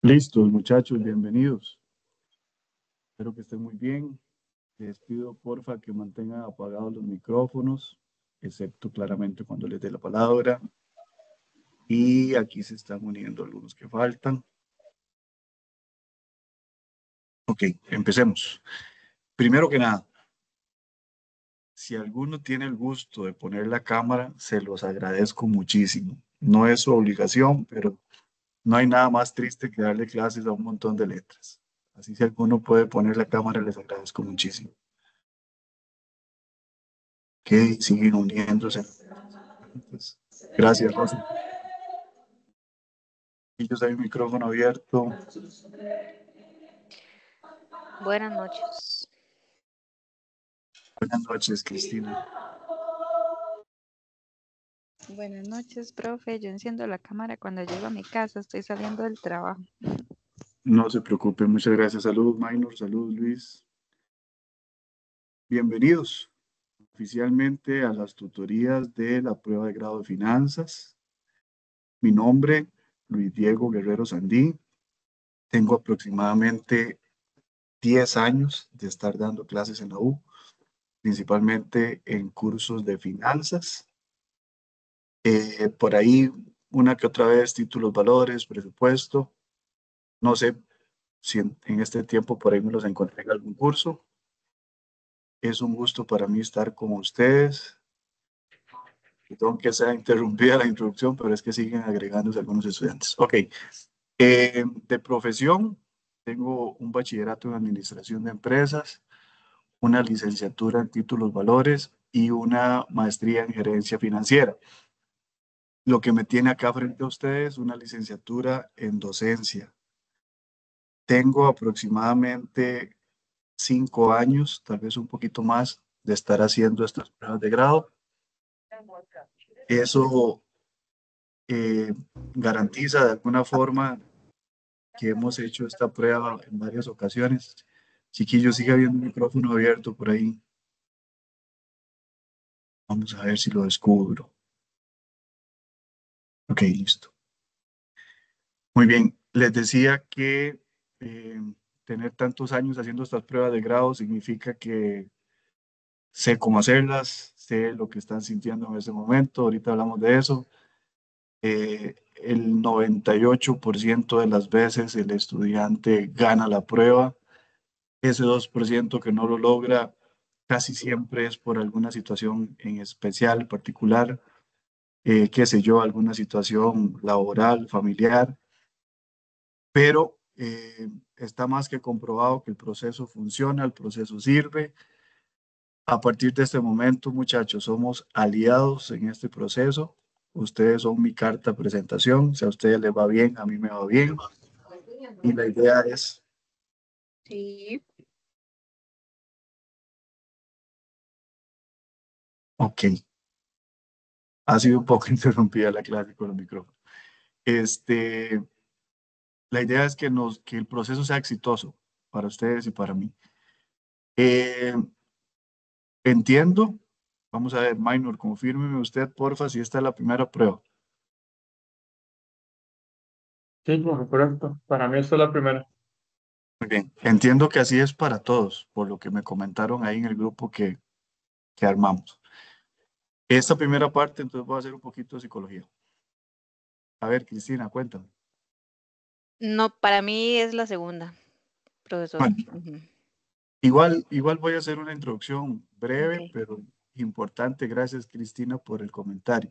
Listos, muchachos, bienvenidos. Espero que estén muy bien. Les pido, porfa, que mantengan apagados los micrófonos, excepto claramente cuando les dé la palabra. Y aquí se están uniendo algunos que faltan. Ok, empecemos. Primero que nada, si alguno tiene el gusto de poner la cámara, se los agradezco muchísimo. No es su obligación, pero no hay nada más triste que darle clases a un montón de letras. Así si alguno puede poner la cámara, les agradezco muchísimo. Que siguen uniéndose. Pues, gracias, Rosy. Y yo hay un micrófono abierto. Buenas noches. Buenas noches, Cristina. Buenas noches, profe. Yo enciendo la cámara cuando llego a mi casa. Estoy saliendo del trabajo. No se preocupe, muchas gracias. Saludos, Minor. Saludos, Luis. Bienvenidos oficialmente a las tutorías de la prueba de grado de finanzas. Mi nombre, Luis Diego Guerrero Sandí. Tengo aproximadamente 10 años de estar dando clases en la U, principalmente en cursos de finanzas. Por ahí, una que otra vez, títulos, valores, presupuesto. No sé si en este tiempo por ahí me los encontré en algún curso. Es un gusto para mí estar con ustedes. Perdón que sea interrumpida la introducción, pero es que siguen agregándose algunos estudiantes. Ok, de profesión, tengo un bachillerato en administración de empresas, una licenciatura en títulos, valores y una maestría en gerencia financiera. Lo que me tiene acá frente a ustedes, una licenciatura en docencia. Tengo aproximadamente 5 años, tal vez un poquito más, de estar haciendo estas pruebas de grado. Eso eh, garantiza de alguna forma que hemos hecho esta prueba en varias ocasiones. Chiquillos, sigue habiendo un micrófono abierto por ahí. Vamos a ver si lo descubro. Ok, listo. Muy bien, les decía que tener tantos años haciendo estas pruebas de grado significa que sé cómo hacerlas, sé lo que están sintiendo en ese momento. Ahorita hablamos de eso. El 98% de las veces el estudiante gana la prueba. Ese 2% que no lo logra casi siempre es por alguna situación en especial, particular, qué sé yo, alguna situación laboral, familiar, pero está más que comprobado que el proceso funciona, el proceso sirve. A partir de este momento, muchachos, somos aliados en este proceso. Ustedes son mi carta de presentación. Si a ustedes les va bien, a mí me va bien. Y la idea es, Sí. ok, ha sido un poco interrumpida la clase con los micrófonos. Este, la idea es que el proceso sea exitoso para ustedes y para mí. Eh, entiendo. Vamos a ver, Minor, confírmeme usted, porfa, si esta es la primera prueba. Sí, correcto. Para mí esta es la primera. Muy bien. Entiendo que así es para todos, por lo que me comentaron ahí en el grupo que armamos. Esta primera parte, entonces voy a hacer un poquito de psicología. A ver, Cristina, cuéntame. No, para mí es la segunda, profesor. Bueno, igual voy a hacer una introducción breve, Ok. pero importante. Gracias, Cristina, por el comentario.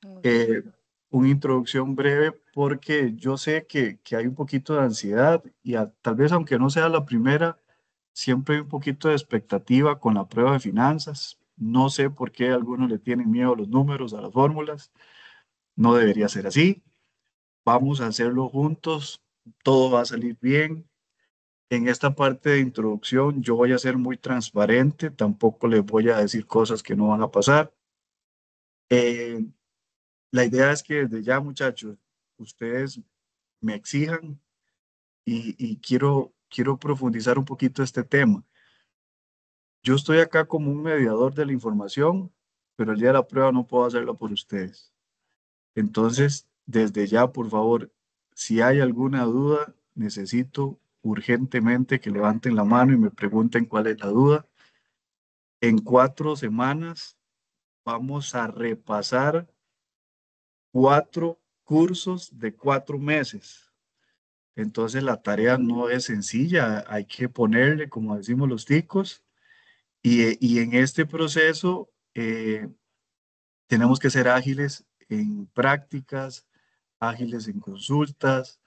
Ok. Eh, una introducción breve porque yo sé que hay un poquito de ansiedad y tal vez aunque no sea la primera, siempre hay un poquito de expectativa con la prueba de finanzas. No sé por qué algunos le tienen miedo a los números, a las fórmulas. No debería ser así. Vamos a hacerlo juntos. Todo va a salir bien. En esta parte de introducción yo voy a ser muy transparente. Tampoco les voy a decir cosas que no van a pasar. Eh, la idea es que desde ya, muchachos, ustedes me exijan y quiero profundizar un poquito este tema. Yo estoy acá como un mediador de la información, pero el día de la prueba no puedo hacerlo por ustedes. Entonces, desde ya, por favor, Si hay alguna duda, necesito urgentemente que levanten la mano y me pregunten cuál es la duda. En 4 semanas vamos a repasar 4 cursos de 4 meses. Entonces la tarea no es sencilla, hay que ponerle, como decimos los ticos, y en este proceso tenemos que ser ágiles en prácticas, ágiles en consultas,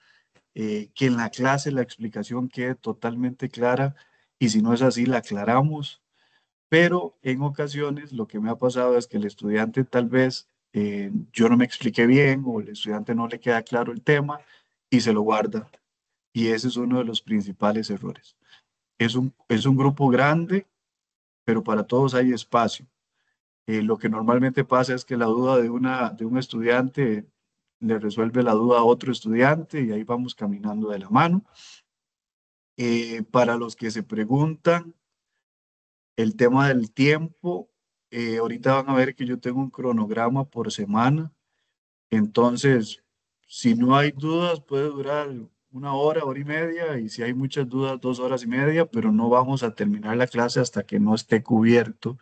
que en la clase la explicación quede totalmente clara y si no es así la aclaramos, pero en ocasiones lo que me ha pasado es que el estudiante tal vez yo no me expliqué bien o el estudiante no le queda claro el tema y se lo guarda y ese es uno de los principales errores. Es un grupo grande, pero para todos hay espacio. Lo que normalmente pasa es que la duda de un estudiante le resuelve la duda a otro estudiante y ahí vamos caminando de la mano. Para los que se preguntan el tema del tiempo, ahorita van a ver que yo tengo un cronograma por semana, entonces si no hay dudas puede durar 1 hora, hora y media y si hay muchas dudas 2 horas y media, pero no vamos a terminar la clase hasta que no esté cubierto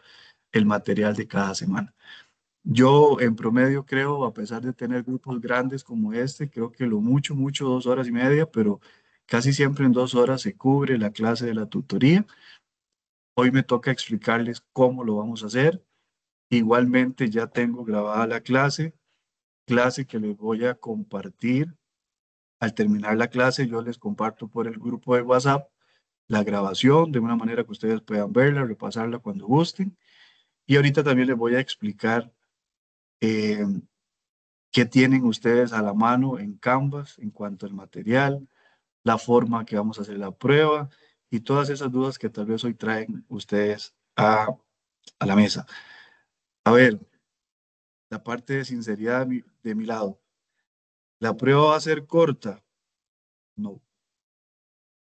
el material de cada semana. Yo en promedio creo, a pesar de tener grupos grandes como este, creo que lo mucho, 2 horas y media, pero casi siempre en 2 horas se cubre la clase de la tutoría. Hoy me toca explicarles cómo lo vamos a hacer. Igualmente ya tengo grabada la clase que les voy a compartir. Al terminar la clase yo les comparto por el grupo de WhatsApp la grabación de una manera que ustedes puedan verla, repasarla cuando gusten. Y ahorita también les voy a explicar eh, qué tienen ustedes a la mano en Canvas en cuanto al material, la forma que vamos a hacer la prueba y todas esas dudas que tal vez hoy traen ustedes a la mesa. A ver, la parte de sinceridad de mi lado. ¿La prueba va a ser corta? No.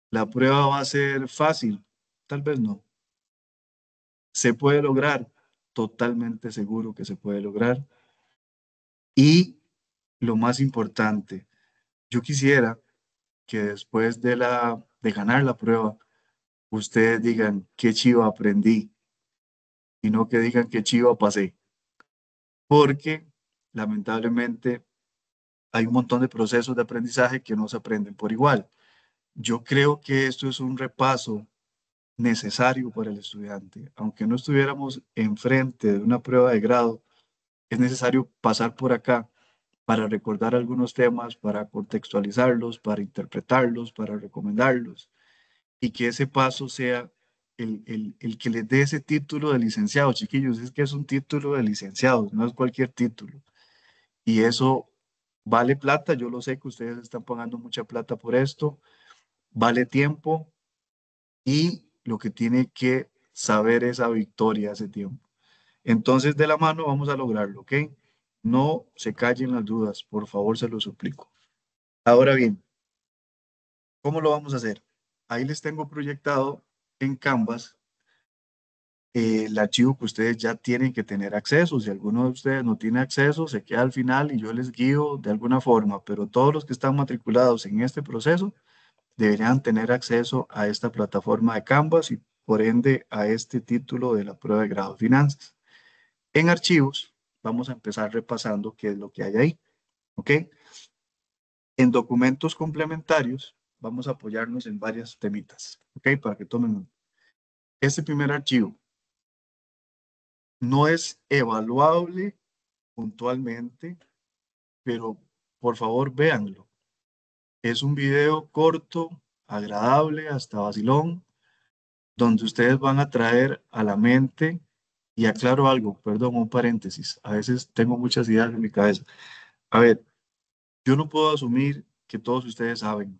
¿La prueba va a ser fácil? Tal vez no. ¿Se puede lograr? Totalmente seguro que se puede lograr. Y lo más importante, yo quisiera que después de ganar la prueba, ustedes digan qué chiva aprendí y no que digan qué chiva pasé. Porque lamentablemente hay un montón de procesos de aprendizaje que no se aprenden por igual. Yo creo que esto es un repaso necesario para el estudiante. Aunque no estuviéramos enfrente de una prueba de grado, es necesario pasar por acá para recordar algunos temas, para contextualizarlos, para interpretarlos, para recomendarlos y que ese paso sea el que les dé ese título de licenciado, chiquillos. Es que es un título de licenciado, no es cualquier título. Y eso vale plata, yo lo sé que ustedes están pagando mucha plata por esto, vale tiempo y lo que tiene que saber esa victoria ese tiempo. Entonces, de la mano vamos a lograrlo, ¿ok? No se callen las dudas, por favor, se lo suplico. Ahora bien, ¿cómo lo vamos a hacer? Ahí les tengo proyectado en Canvas el archivo que ustedes ya tienen que tener acceso. Si alguno de ustedes no tiene acceso, se queda al final y yo les guío de alguna forma, pero todos los que están matriculados en este proceso deberían tener acceso a esta plataforma de Canvas y por ende a este título de la prueba de grado de finanzas. En archivos, vamos a empezar repasando qué es lo que hay ahí, ¿ok? En documentos complementarios, vamos a apoyarnos en varias temitas, ¿ok? Para que tomen. Este primer archivo no es evaluable puntualmente, pero por favor véanlo. Es un video corto, agradable, hasta vacilón, donde ustedes van a traer a la mente, y aclaro algo, perdón, un paréntesis, a veces tengo muchas ideas en mi cabeza. A ver, yo no puedo asumir que todos ustedes saben,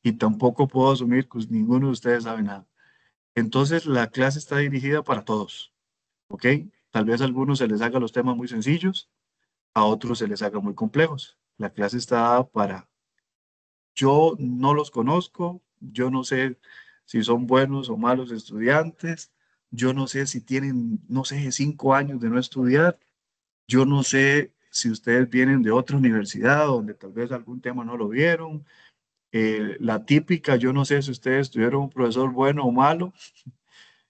y tampoco puedo asumir que ninguno de ustedes sabe nada. Entonces, la clase está dirigida para todos, ¿ok? Tal vez a algunos se les haga los temas muy sencillos, a otros se les haga muy complejos. La clase está dada para, yo no los conozco, yo no sé si son buenos o malos estudiantes, yo no sé si tienen, no sé, 5 años de no estudiar, yo no sé si ustedes vienen de otra universidad donde tal vez algún tema no lo vieron. La típica, yo no sé si ustedes tuvieron un profesor bueno o malo.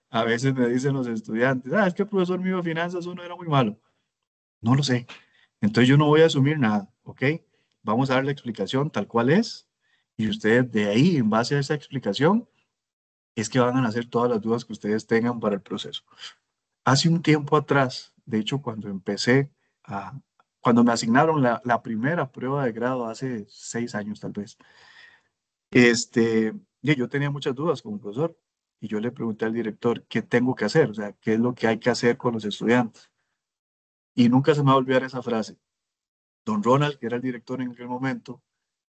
A veces me dicen los estudiantes, ah, es que el profesor mío de finanzas uno era muy malo. No lo sé. Entonces yo no voy a asumir nada, ¿ok? Vamos a dar la explicación tal cual es y ustedes de ahí, en base a esa explicación, es que van a nacer todas las dudas que ustedes tengan para el proceso. Hace un tiempo atrás, de hecho, cuando me asignaron la primera prueba de grado hace 6 años tal vez, yo tenía muchas dudas como profesor y yo le pregunté al director qué tengo que hacer, o sea, qué es lo que hay que hacer con los estudiantes. Y nunca se me va a olvidar esa frase. Don Ronald, que era el director en aquel momento,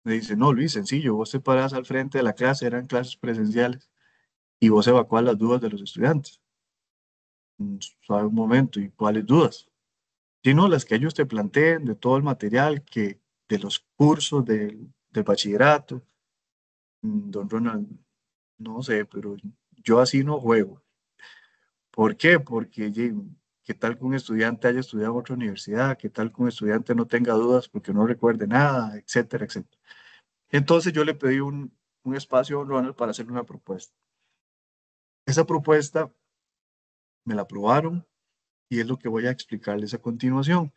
me dice, no, Luis, sencillo, vos te parás al frente de la clase, eran clases presenciales, y vos evacuás las dudas de los estudiantes. Sabe un momento, ¿y cuáles dudas? Sino las que ellos te planteen de todo el material, de los cursos del bachillerato. Don Ronald, no sé, pero yo así no juego. ¿Por qué? Porque ¿qué tal que un estudiante haya estudiado en otra universidad? ¿Qué tal que un estudiante no tenga dudas porque no recuerde nada, etcétera, etcétera? Entonces yo le pedí un espacio a don Ronald para hacerle una propuesta. Esa propuesta me la aprobaron y es lo que voy a explicarles a continuación.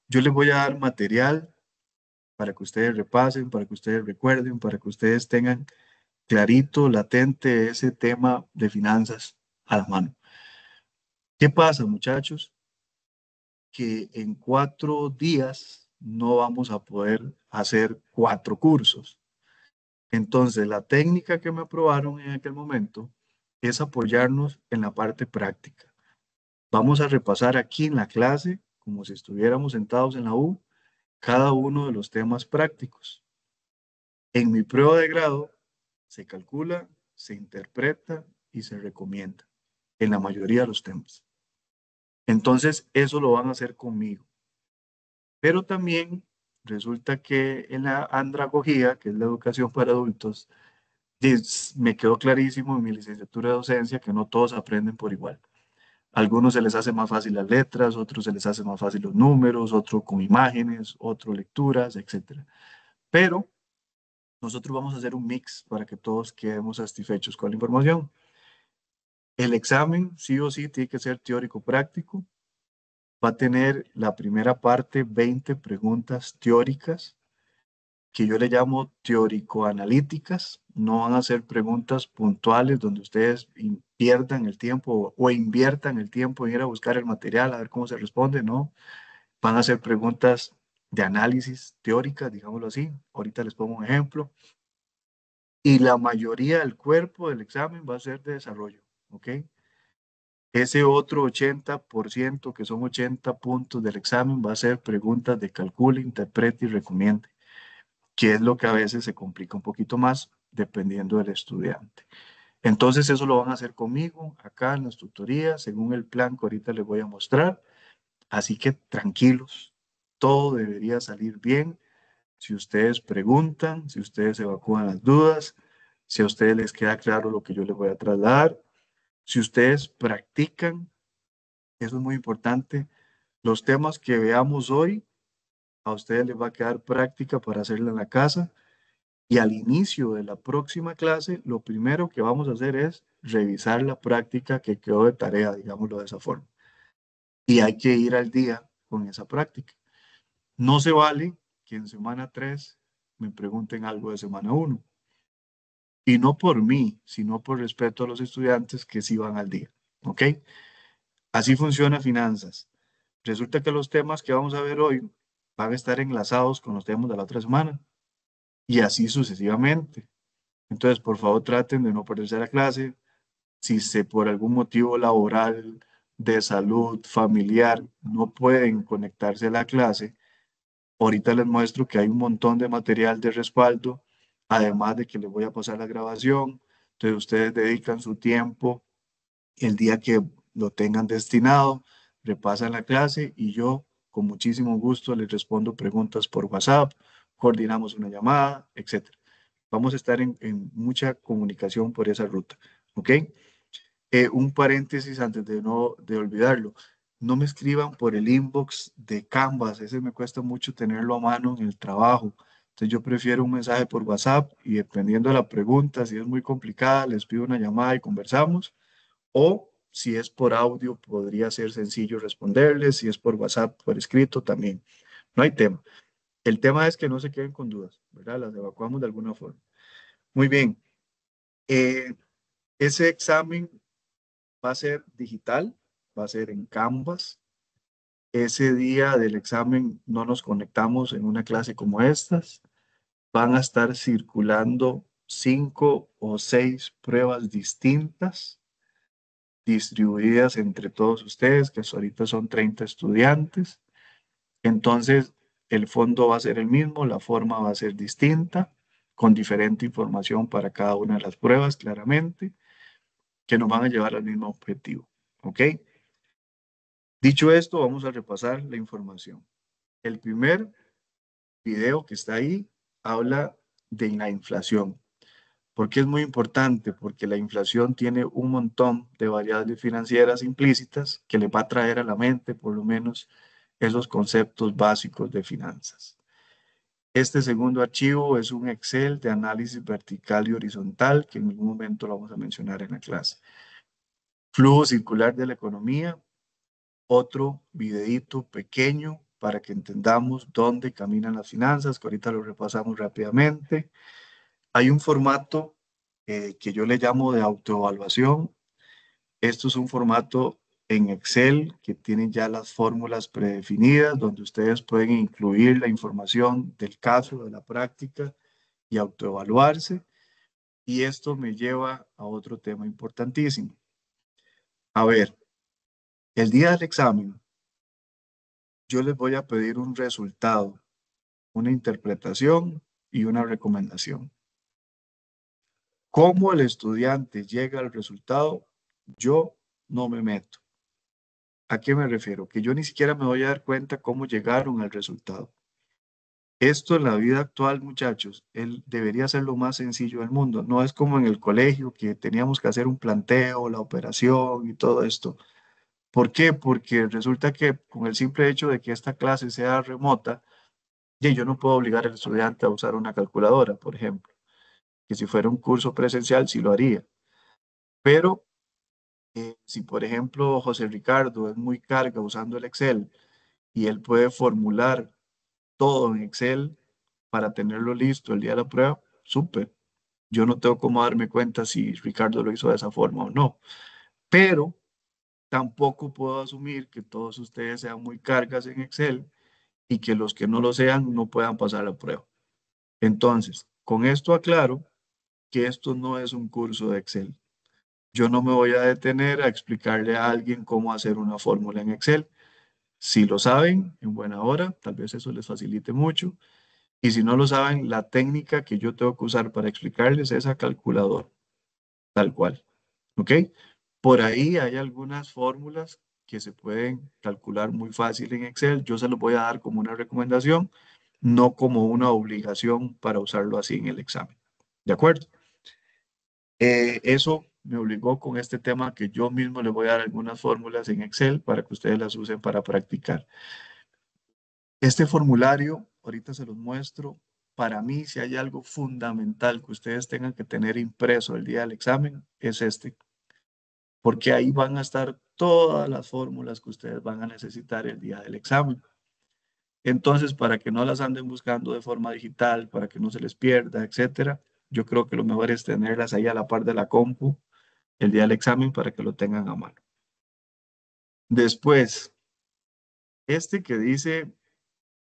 Yo les voy a dar material para que ustedes repasen, para que ustedes recuerden, para que ustedes tengan clarito, latente ese tema de finanzas a la mano. ¿Qué pasa, muchachos? Que en 4 días no vamos a poder hacer 4 cursos. Entonces, la técnica que me aprobaron en aquel momento es apoyarnos en la parte práctica. Vamos a repasar aquí en la clase, como si estuviéramos sentados en la U, cada uno de los temas prácticos. En mi prueba de grado se calcula, se interpreta y se recomienda en la mayoría de los temas. Entonces, eso lo van a hacer conmigo. Pero también resulta que en la andragogía, que es la educación para adultos, me quedó clarísimo en mi licenciatura de docencia que no todos aprenden por igual. A algunos se les hace más fácil las letras, otros se les hace más fácil los números, otro con imágenes, otro lecturas, etc. Pero nosotros vamos a hacer un mix para que todos quedemos satisfechos con la información. El examen, sí o sí, tiene que ser teórico práctico. Va a tener la primera parte 20 preguntas teóricas que yo le llamo teórico-analíticas. No van a ser preguntas puntuales donde ustedes pierdan el tiempo o inviertan el tiempo en ir a buscar el material, a ver cómo se responde, no. Van a ser preguntas de análisis teóricas, digámoslo así. Ahorita les pongo un ejemplo. Y la mayoría del cuerpo del examen va a ser de desarrollo, ¿ok? Ese otro 80%, que son 80 puntos del examen, va a ser preguntas de calcule, interprete y recomiende, que es lo que a veces se complica un poquito más dependiendo del estudiante. Entonces eso lo van a hacer conmigo acá en las tutorías, según el plan que ahorita les voy a mostrar. Así que tranquilos, todo debería salir bien. Si ustedes preguntan, si ustedes evacúan las dudas, si a ustedes les queda claro lo que yo les voy a trasladar, si ustedes practican, eso es muy importante. Los temas que veamos hoy, a ustedes les va a quedar práctica para hacerla en la casa. Y al inicio de la próxima clase, lo primero que vamos a hacer es revisar la práctica que quedó de tarea, digámoslo de esa forma. Y hay que ir al día con esa práctica. No se vale que en semana 3 me pregunten algo de semana 1. Y no por mí, sino por respeto a los estudiantes que sí van al día. ¿Ok? Así funciona finanzas. Resulta que los temas que vamos a ver hoy van a estar enlazados con los temas de la otra semana. Y así sucesivamente. Entonces, por favor, traten de no perderse la clase. Si por algún motivo laboral, de salud, familiar, no pueden conectarse a la clase, ahorita les muestro que hay un montón de material de respaldo, además de que les voy a pasar la grabación. Entonces, ustedes dedican su tiempo el día que lo tengan destinado, repasan la clase y yo con muchísimo gusto les respondo preguntas por WhatsApp, coordinamos una llamada, etc. Vamos a estar en mucha comunicación por esa ruta, ¿ok? Un paréntesis antes de olvidarlo. no me escriban por el inbox de Canvas, ese me cuesta mucho tenerlo a mano en el trabajo. Entonces yo prefiero un mensaje por WhatsApp y dependiendo de la pregunta, si es muy complicada, les pido una llamada y conversamos. O si es por audio, podría ser sencillo responderles. Si es por WhatsApp, por escrito, también. No hay tema. El tema es que no se queden con dudas, ¿verdad? Las evacuamos de alguna forma. Muy bien. Eh, ese examen va a ser digital, va a ser en Canvas. Ese día del examen no nos conectamos en una clase como estas. Van a estar circulando 5 o 6 pruebas distintas distribuidas entre todos ustedes, que ahorita son 30 estudiantes. Entonces, el fondo va a ser el mismo, la forma va a ser distinta, con diferente información para cada una de las pruebas, claramente, que nos van a llevar al mismo objetivo. ¿Ok? Dicho esto, vamos a repasar la información. El primer video que está ahí habla de la inflación. ¿Por qué es muy importante? Porque la inflación tiene un montón de variables financieras implícitas que le va a traer a la mente, por lo menos, esos conceptos básicos de finanzas. Este segundo archivo es un Excel de análisis vertical y horizontal, que en algún momento lo vamos a mencionar en la clase. Flujo circular de la economía, otro videíto pequeño para que entendamos dónde caminan las finanzas, que ahorita lo repasamos rápidamente. Hay un formato que yo le llamo de autoevaluación. Esto es un formato en Excel que tiene ya las fórmulas predefinidas, donde ustedes pueden incluir la información del caso, de la práctica y autoevaluarse. Y esto me lleva a otro tema importantísimo. A ver, el día del examen, yo les voy a pedir un resultado, una interpretación y una recomendación. ¿Cómo el estudiante llega al resultado? Yo no me meto. ¿A qué me refiero? Que yo ni siquiera me voy a dar cuenta cómo llegaron al resultado. Esto en la vida actual, muchachos, él debería ser lo más sencillo del mundo. No es como en el colegio que teníamos que hacer un planteo, la operación y todo esto. ¿Por qué? Porque resulta que con el simple hecho de que esta clase sea remota, yo no puedo obligar al estudiante a usar una calculadora, por ejemplo, que si fuera un curso presencial sí lo haría. Pero si, por ejemplo, José Ricardo es muy carga usando el Excel y él puede formular todo en Excel para tenerlo listo el día de la prueba, súper. Yo no tengo cómo darme cuenta si Ricardo lo hizo de esa forma o no. Pero tampoco puedo asumir que todos ustedes sean muy cargas en Excel y que los que no lo sean no puedan pasar la prueba. Entonces, con esto aclaro que esto no es un curso de Excel. Yo no me voy a detener a explicarle a alguien cómo hacer una fórmula en Excel. Si lo saben, en buena hora, tal vez eso les facilite mucho. Y si no lo saben, la técnica que yo tengo que usar para explicarles es esa calculadora, tal cual. ¿Ok? Por ahí hay algunas fórmulas que se pueden calcular muy fácil en Excel. Yo se los voy a dar como una recomendación, no como una obligación para usarlo así en el examen. ¿De acuerdo? Eso me obligó con este tema que yo mismo les voy a dar algunas fórmulas en Excel para que ustedes las usen para practicar. Este formulario, ahorita se los muestro. Para mí, si hay algo fundamental que ustedes tengan que tener impreso el día del examen, es este, porque ahí van a estar todas las fórmulas que ustedes van a necesitar el día del examen. Entonces, para que no las anden buscando de forma digital, para que no se les pierda, etcétera, yo creo que lo mejor es tenerlas ahí a la par de la compu el día del examen para que lo tengan a mano. Después, este que dice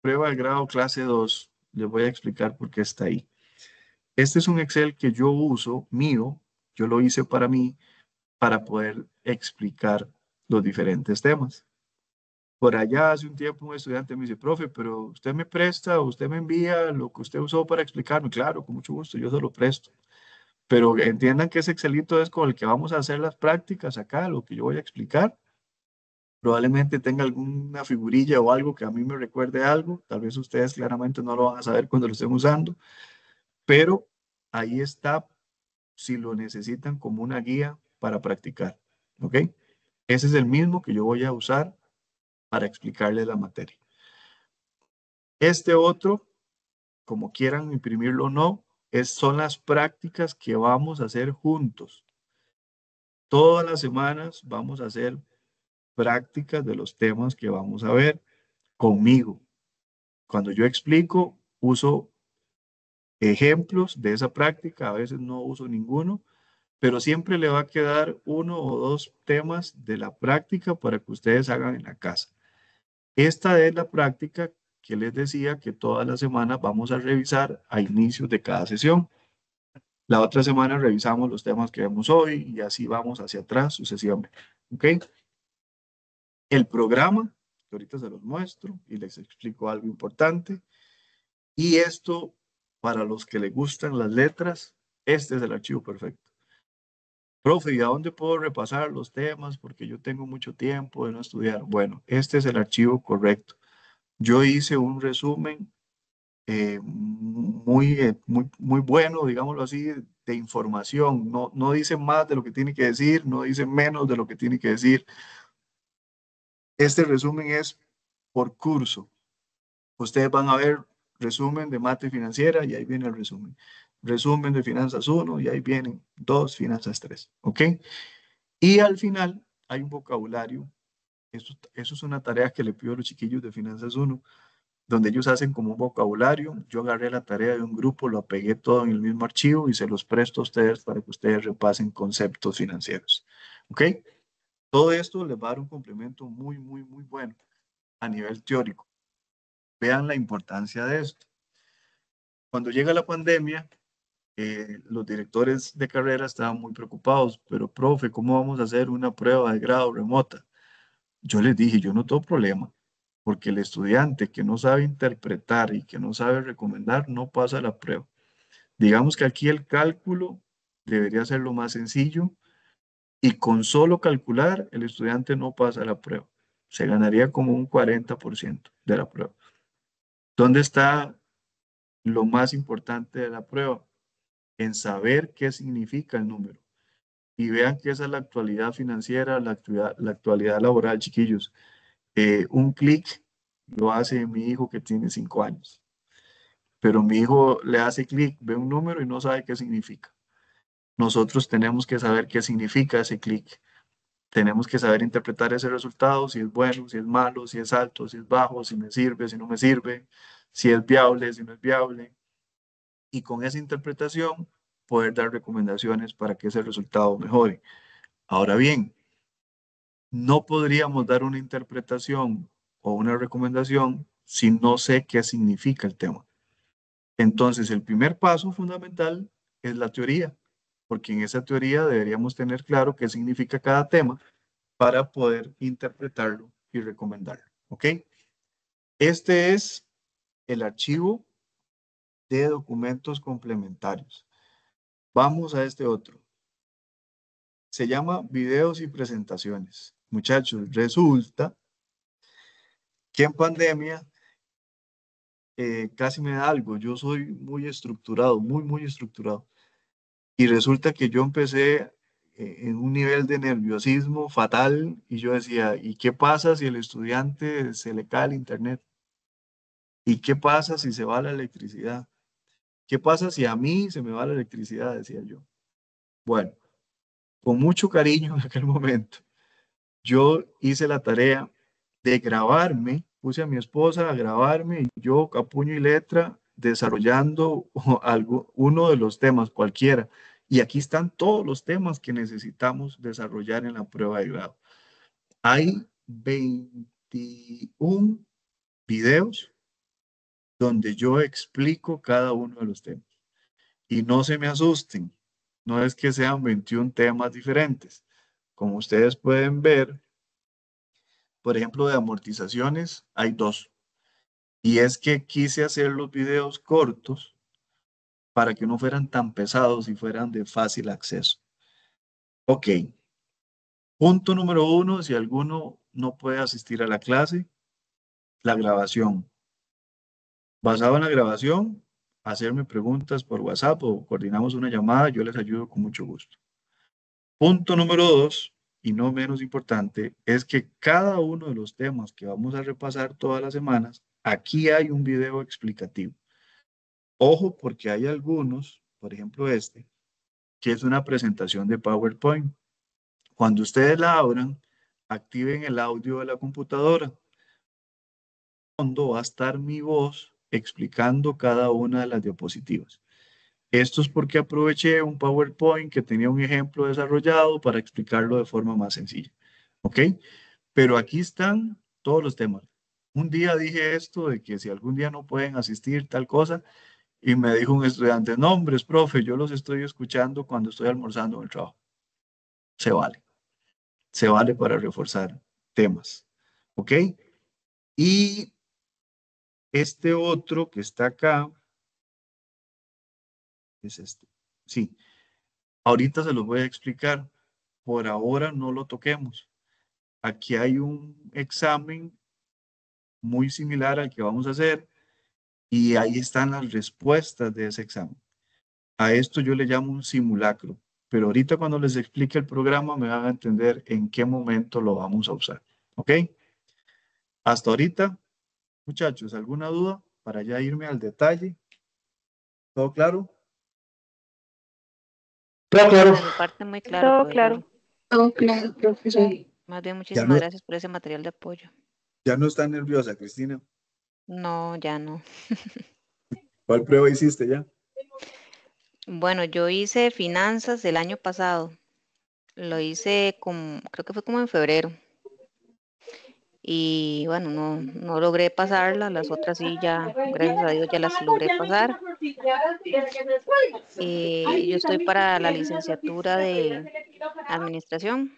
prueba de grado clase 2, les voy a explicar por qué está ahí. Este es un Excel que yo uso, mío, yo lo hice para mí, para poder explicar los diferentes temas. Por allá hace un tiempo un estudiante me dice, profe, pero usted me presta, usted me envía lo que usted usó para explicarme. Claro, con mucho gusto, yo se lo presto. Pero entiendan que ese Excelito es con el que vamos a hacer las prácticas acá, lo que yo voy a explicar. Probablemente tenga alguna figurilla o algo que a mí me recuerde algo. Tal vez ustedes claramente no lo van a saber cuando lo estén usando, pero ahí está si lo necesitan como una guía para practicar. ¿Ok? Ese es el mismo que yo voy a usar para explicarles la materia. Este otro, como quieran imprimirlo o no, son las prácticas que vamos a hacer juntos. Todas las semanas vamos a hacer prácticas de los temas que vamos a ver conmigo. Cuando yo explico, uso ejemplos de esa práctica, a veces no uso ninguno, pero siempre le va a quedar uno o dos temas de la práctica para que ustedes hagan en la casa. Esta es la práctica que les decía que todas las semanas vamos a revisar a inicios de cada sesión. La otra semana revisamos los temas que vemos hoy y así vamos hacia atrás sucesivamente. ¿Ok? El programa, que ahorita se los muestro y les explico algo importante. Y esto, para los que les gustan las letras, este es el archivo perfecto. Profe, ¿y a dónde puedo repasar los temas? Porque yo tengo mucho tiempo de no estudiar. Bueno, este es el archivo correcto. Yo hice un resumen muy bueno, digámoslo así, de información. No dice más de lo que tiene que decir, no dice menos de lo que tiene que decir. Este resumen es por curso. Ustedes van a ver resumen de mate financiera y ahí viene el resumen. Resumen de finanzas 1 y ahí vienen 2, finanzas 3. ¿Ok? Y al final hay un vocabulario. Eso es una tarea que le pido a los chiquillos de finanzas 1, donde ellos hacen como un vocabulario. Yo agarré la tarea de un grupo, lo pegué todo en el mismo archivo y se los presto a ustedes para que ustedes repasen conceptos financieros. ¿Ok? Todo esto les va a dar un complemento muy bueno a nivel teórico. Vean la importancia de esto. Cuando llega la pandemia, los directores de carrera estaban muy preocupados, pero profe, ¿cómo vamos a hacer una prueba de grado remota? Yo les dije, yo no tengo problema, porque el estudiante que no sabe interpretar y que no sabe recomendar no pasa la prueba. Digamos que aquí el cálculo debería ser lo más sencillo y con solo calcular el estudiante no pasa la prueba. Se ganaría como un 40% de la prueba. ¿Dónde está lo más importante de la prueba? En saber qué significa el número. Y vean que esa es la actualidad financiera, la actualidad laboral, chiquillos. Un clic lo hace mi hijo que tiene 5 años. Pero mi hijo le hace clic, ve un número y no sabe qué significa. Nosotros tenemos que saber qué significa ese clic. Tenemos que saber interpretar ese resultado, si es bueno, si es malo, si es alto, si es bajo, si me sirve, si no me sirve, si es viable, si no es viable. Y con esa interpretación poder dar recomendaciones para que ese resultado mejore. Ahora bien, no podríamos dar una interpretación o una recomendación si no sé qué significa el tema. Entonces, el primer paso fundamental es la teoría, porque en esa teoría deberíamos tener claro qué significa cada tema para poder interpretarlo y recomendarlo. ¿Ok? Este es el archivo de documentos complementarios. Vamos a este otro. Se llama videos y presentaciones. Muchachos, resulta que en pandemia casi me da algo. Yo soy muy estructurado, muy estructurado. Y resulta que yo empecé en un nivel de nerviosismo fatal y yo decía, ¿y qué pasa si el estudiante se le cae el internet? ¿Y qué pasa si se va la electricidad? ¿Qué pasa si a mí se me va la electricidad? Decía yo. Bueno, con mucho cariño en aquel momento, yo hice la tarea de grabarme, puse a mi esposa a grabarme y yo a puño y letra desarrollando uno de los temas, cualquiera. Y aquí están todos los temas que necesitamos desarrollar en la prueba de grado. Hay 21 videos donde yo explico cada uno de los temas. Y no se me asusten, no es que sean 21 temas diferentes. Como ustedes pueden ver, por ejemplo, de amortizaciones hay 2. Y es que quise hacer los videos cortos para que no fueran tan pesados y fueran de fácil acceso. Ok. Punto número 1, si alguno no puede asistir a la clase, la grabación. Basado en la grabación, hacerme preguntas por WhatsApp o coordinamos una llamada, yo les ayudo con mucho gusto. Punto número 2, y no menos importante, es que cada uno de los temas que vamos a repasar todas las semanas, aquí hay un video explicativo. Ojo, porque hay algunos, por ejemplo este, que es una presentación de PowerPoint. Cuando ustedes la abran, activen el audio de la computadora. Fondo va a estar mi voz explicando cada una de las diapositivas. Esto es porque aproveché un PowerPoint que tenía un ejemplo desarrollado para explicarlo de forma más sencilla. ¿Ok? Pero aquí están todos los temas. Un día dije esto de que si algún día no pueden asistir tal cosa, y me dijo un estudiante, no, hombre, profe, yo los estoy escuchando cuando estoy almorzando en el trabajo. Se vale. Se vale para reforzar temas. ¿Ok? Y este otro que está acá, es este. Sí, ahorita se los voy a explicar. Por ahora no lo toquemos. Aquí hay un examen muy similar al que vamos a hacer y ahí están las respuestas de ese examen. A esto yo le llamo un simulacro, pero ahorita cuando les explique el programa me van a entender en qué momento lo vamos a usar. ¿Ok? Hasta ahorita, muchachos, ¿alguna duda para ya irme al detalle? ¿Todo claro? Claro, claro. De mi parte, muy claro, Todo profesor. claro. Todo claro, profesor. Más bien, Ya muchísimas no, gracias por ese material de apoyo. ya no está nerviosa, Cristina. No, ya no. ¿Cuál prueba hiciste ya? Bueno, yo hice finanzas el año pasado. Lo hice creo que fue como en febrero. Y bueno, no logré pasarla. Las otras sí ya, gracias a Dios, ya las logré pasar. Yo estoy para la licenciatura de administración.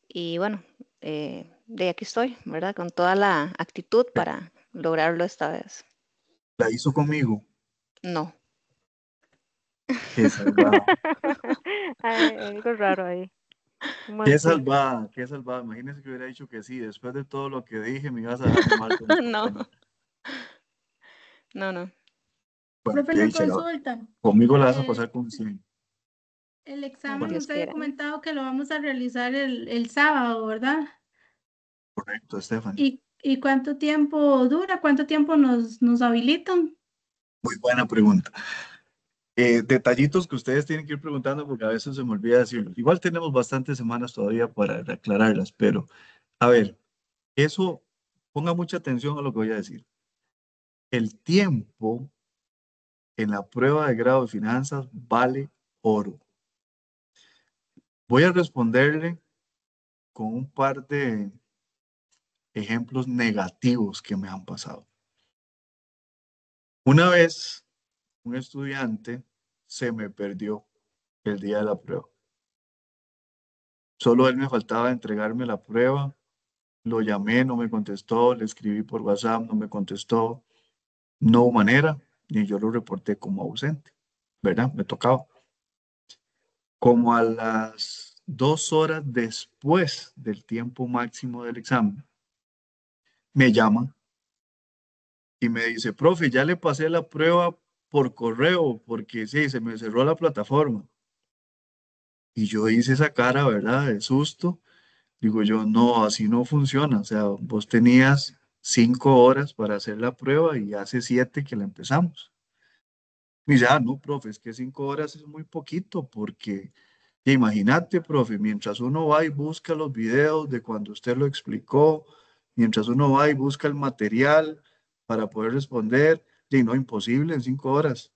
Y bueno, de aquí estoy, ¿verdad? Con toda la actitud para lograrlo esta vez. La hizo conmigo. No. Qué salvada. Ay, algo raro ahí. ¿Cómo Qué así? salvada, qué salvada. Imagínense que hubiera dicho que sí. Después de todo lo que dije, me ibas a dejar mal con mis No, compañeros. no. Bueno, Profe, qué una dicha, consulta. conmigo la vas a Eh, pasar con 100. el como examen, Bueno, Dios usted había quiera. comentado que lo vamos a realizar el sábado, ¿verdad? correcto, Stephanie. ¿Y cuánto tiempo dura? ¿Cuánto tiempo nos habilitan? Muy buena pregunta. Detallitos que ustedes tienen que ir preguntando porque a veces se me olvida decirlo. Igual tenemos bastantes semanas todavía para aclararlas, pero a ver, eso, ponga mucha atención a lo que voy a decir. El tiempo en la prueba de grado de finanzas vale oro. Voy a responderle con un par de ejemplos negativos que me han pasado. Una vez, un estudiante se me perdió el día de la prueba. Solo él me faltaba entregarme la prueba. Lo llamé, no me contestó, le escribí por WhatsApp, no me contestó. No hubo manera, ni yo lo reporté como ausente, ¿verdad? Me tocaba. Como a las 2 horas después del tiempo máximo del examen, me llama y me dice, profe, ya le pasé la prueba por correo porque sí, se me cerró la plataforma. Y yo hice esa cara, ¿verdad? De susto. Digo yo, no, así no funciona. O sea, vos tenías 5 horas para hacer la prueba y hace 7 que la empezamos. Me dice, no, profe, es que 5 horas es muy poquito porque ya imagínate, profe, mientras uno va y busca los videos de cuando usted lo explicó, mientras uno va y busca el material para poder responder, y no, imposible en 5 horas.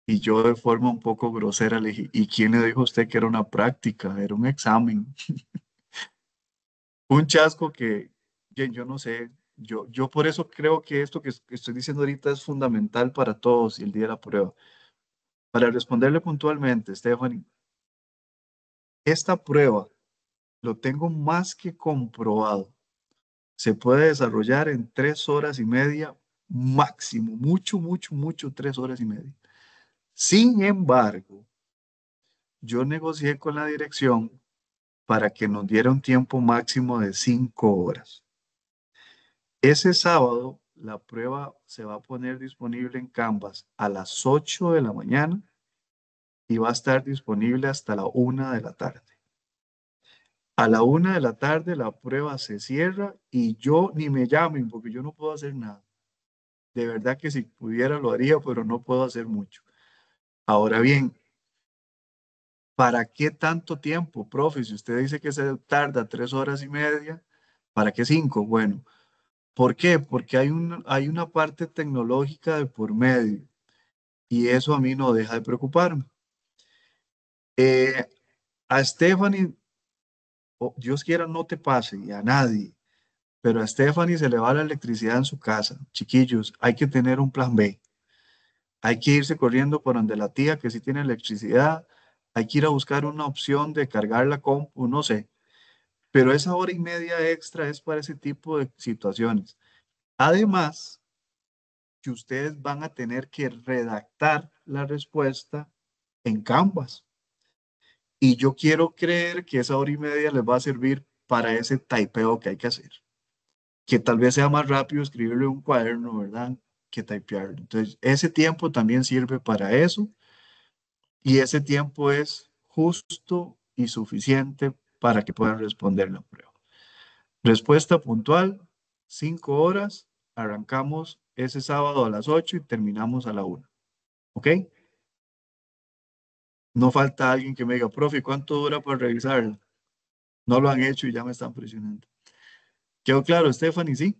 Y yo de forma un poco grosera le dije, ¿y quién le dijo a usted que era una práctica? Era un examen. Un chasco que yo no sé, yo por eso creo que esto que estoy diciendo ahorita es fundamental para todos el día de la prueba. Para responderle puntualmente, Stephanie, esta prueba lo tengo más que comprobado. Se puede desarrollar en 3 horas y media máximo, mucho, 3 horas y media. Sin embargo, yo negocié con la dirección para que nos diera un tiempo máximo de 5 horas. Ese sábado, la prueba se va a poner disponible en Canvas a las 8 de la mañana y va a estar disponible hasta la 1 de la tarde. A la 1 de la tarde la prueba se cierra y yo ni me llamen porque yo no puedo hacer nada. De verdad que si pudiera lo haría, pero no puedo hacer mucho. Ahora bien, ¿para qué tanto tiempo, profe? Si usted dice que se tarda 3 horas y media, ¿para qué 5? Bueno, ¿por qué? Porque hay una parte tecnológica de por medio y eso a mí no deja de preocuparme. Eh, a Stephanie, Dios quiera no te pase y a nadie, pero a Stephanie se le va la electricidad en su casa. Chiquillos, hay que tener un plan B. Hay que irse corriendo por donde la tía que sí tiene electricidad. Hay que ir a buscar una opción de cargar la compu, no sé. Pero esa 1 hora y media extra es para ese tipo de situaciones. Además, que ustedes van a tener que redactar la respuesta en Canvas. Y yo quiero creer que esa 1 hora y media les va a servir para ese typeo que hay que hacer. Que tal vez sea más rápido escribirlo en un cuaderno, ¿verdad? Que typearlo. Entonces, ese tiempo también sirve para eso y ese tiempo es justo y suficiente para que puedan responder la prueba. Respuesta puntual, 5 horas, arrancamos ese sábado a las 8 y terminamos a la 1. ¿Ok? No falta alguien que me diga, profe, ¿cuánto dura para revisarlo? No lo han hecho y ya me están presionando. ¿Quedó claro, Stephanie? Sí.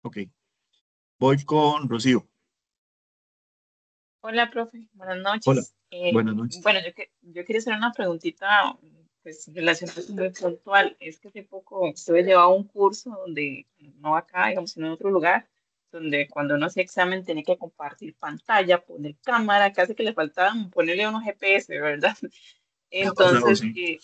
Ok. Voy con Rocío. Hola, profe. Buenas Hola. noches. Buenas noches. Bueno, yo quería hacer una preguntita pues, relacionada muy puntual. Es que hace poco estuve llevado un curso donde, no acá, digamos, sino en otro lugar, donde cuando uno hacía examen tenía que compartir pantalla, poner cámara, casi que le faltaban ponerle unos GPS, ¿verdad? Me ha pasado, Entonces, sí.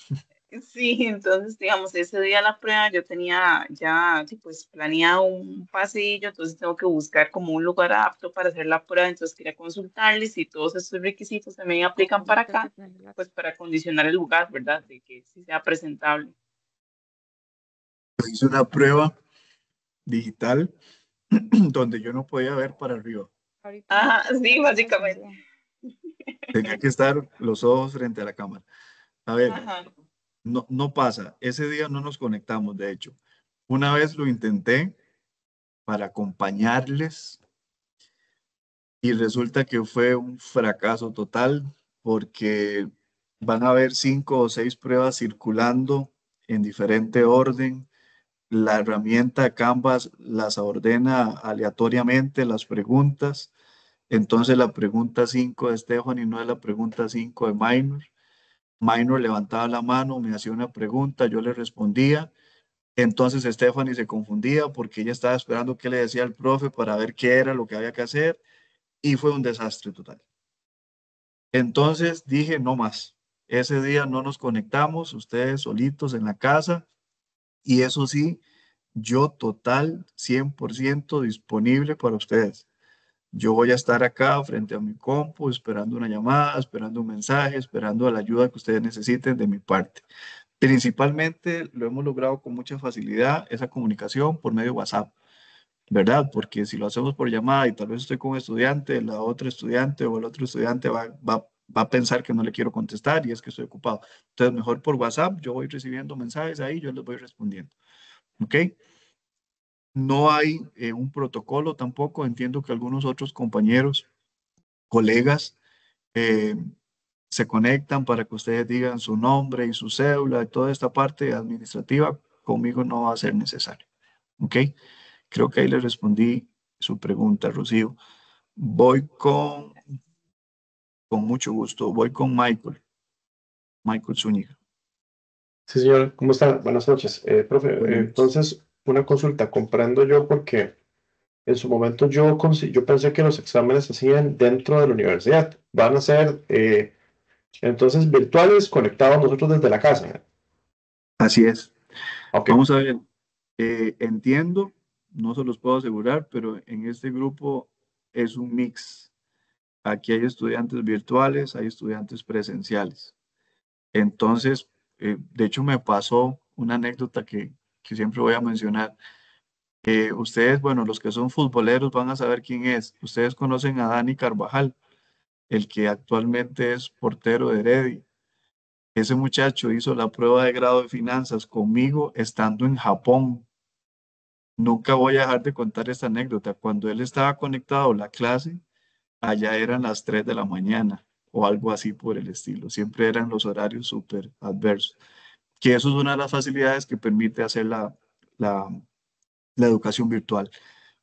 sí, entonces, digamos, ese día de la prueba yo tenía ya, sí, pues, planeado un pasillo, entonces tengo que buscar como un lugar apto para hacer la prueba, entonces quería consultarles si todos estos requisitos también aplican para acá, pues para condicionar el lugar, ¿verdad? De que sí sea presentable. Hice una prueba digital donde yo no podía ver para arriba. Ahorita Ajá, nosotros sí, hacemos básicamente. también. Tenía que estar los ojos frente a la cámara. A ver, Ajá. no pasa. Ese día no nos conectamos, de hecho. Una vez lo intenté para acompañarles y resulta que fue un fracaso total porque van a haber 5 o 6 pruebas circulando en diferente orden. La herramienta Canvas las ordena aleatoriamente las preguntas. Entonces la pregunta 5 de Stephanie no es la pregunta 5 de Minor. Minor levantaba la mano, me hacía una pregunta, yo le respondía. Entonces Stephanie se confundía porque ella estaba esperando qué le decía el profe para ver qué era lo que había que hacer y fue un desastre total. Entonces dije, no más. Ese día no nos conectamos, ustedes solitos en la casa y eso sí, yo total 100% disponible para ustedes. Yo voy a estar acá frente a mi compu, esperando una llamada, esperando un mensaje, esperando la ayuda que ustedes necesiten de mi parte. Principalmente lo hemos logrado con mucha facilidad, esa comunicación por medio de WhatsApp, ¿verdad? Porque si lo hacemos por llamada y tal vez estoy con un estudiante, la otra estudiante o el otro estudiante va a pensar que no le quiero contestar y es que estoy ocupado. Entonces, mejor por WhatsApp, yo voy recibiendo mensajes ahí, yo les voy respondiendo. ¿Ok? No hay un protocolo tampoco. Entiendo que algunos otros compañeros, colegas, eh, se conectan para que ustedes digan su nombre y su cédula y toda esta parte administrativa. Conmigo no va a ser necesario. ¿Ok? Creo que ahí le respondí su pregunta, Rocío. Voy con mucho gusto, voy con Michael Zúñiga. Sí, señor, ¿cómo está? Buenas noches. Profe, Buenas noches. entonces, una consulta, comprendo yo porque en su momento yo pensé que los exámenes se hacían dentro de la universidad. Van a ser entonces virtuales conectados nosotros desde la casa. Así es. Ok, Vamos a ver. Entiendo, no se los puedo asegurar, pero en este grupo es un mix. Aquí hay estudiantes virtuales, hay estudiantes presenciales. Entonces, de hecho me pasó una anécdota que siempre voy a mencionar. Ustedes, bueno, los que son futboleros van a saber quién es. Ustedes conocen a Dani Carvajal, el que actualmente es portero de Heredia. Ese muchacho hizo la prueba de grado de finanzas conmigo estando en Japón. Nunca voy a dejar de contar esta anécdota. Cuando él estaba conectado a la clase, allá eran las 3 de la mañana o algo así por el estilo. Siempre eran los horarios súper adversos. Que eso es una de las facilidades que permite hacer la, la educación virtual.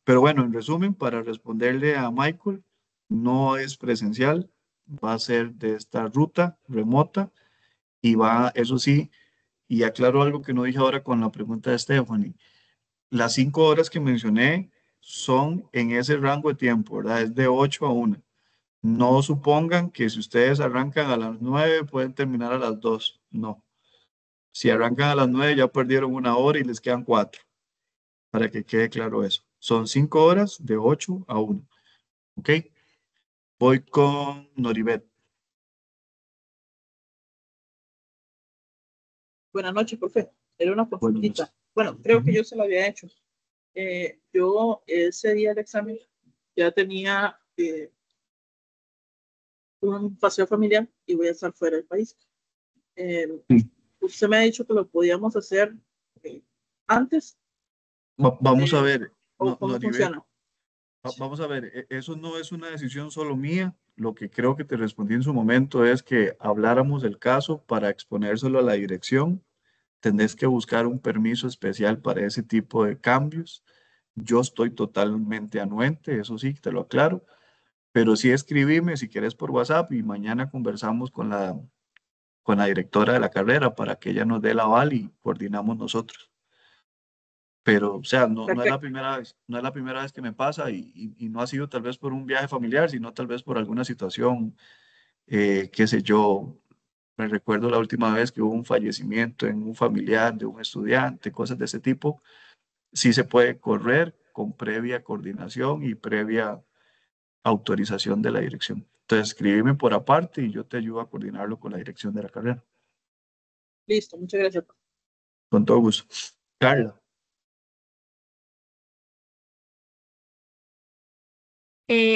Pero bueno, en resumen, para responderle a Michael, no es presencial, va a ser de esta ruta remota y va, eso sí, y aclaro algo que no dije ahora con la pregunta de Stephanie. Las 5 horas que mencioné son en ese rango de tiempo, ¿verdad? Es de 8 a 1. No supongan que si ustedes arrancan a las 9 pueden terminar a las 2. No. Si arrancan a las 9 ya perdieron 1 hora y les quedan 4. Para que quede claro eso. Son 5 horas de 8 a 1. ¿Ok? Voy con Noribet. Buenas noches, profe. Era una Buenas consultita. noches. Bueno, creo que Ujú. yo se lo había hecho. Yo ese día del examen ya tenía un paseo familiar y voy a estar fuera del país. Sí. Usted me ha dicho que lo podíamos hacer eh, antes Vamos a ver, o cómo Noribet, funciona. vamos a ver, eso no es una decisión solo mía. Lo que creo que te respondí en su momento es que habláramos del caso para exponérselo a la dirección. Tendés que buscar un permiso especial para ese tipo de cambios. Yo estoy totalmente anuente, eso sí, te lo aclaro, pero sí escribime si quieres por WhatsApp y mañana conversamos con la directora de la carrera para que ella nos dé el aval y coordinamos nosotros. Pero, o sea, no es la Perfecto. primera vez, no es la primera vez que me pasa y no ha sido tal vez por un viaje familiar, sino tal vez por alguna situación, qué sé yo. Me recuerdo la última vez que hubo un fallecimiento en un familiar de un estudiante, cosas de ese tipo. Sí se puede correr con previa coordinación y previa autorización de la dirección. Entonces, escríbeme por aparte y yo te ayudo a coordinarlo con la dirección de la carrera. Listo, muchas gracias. Con todo gusto. Carla.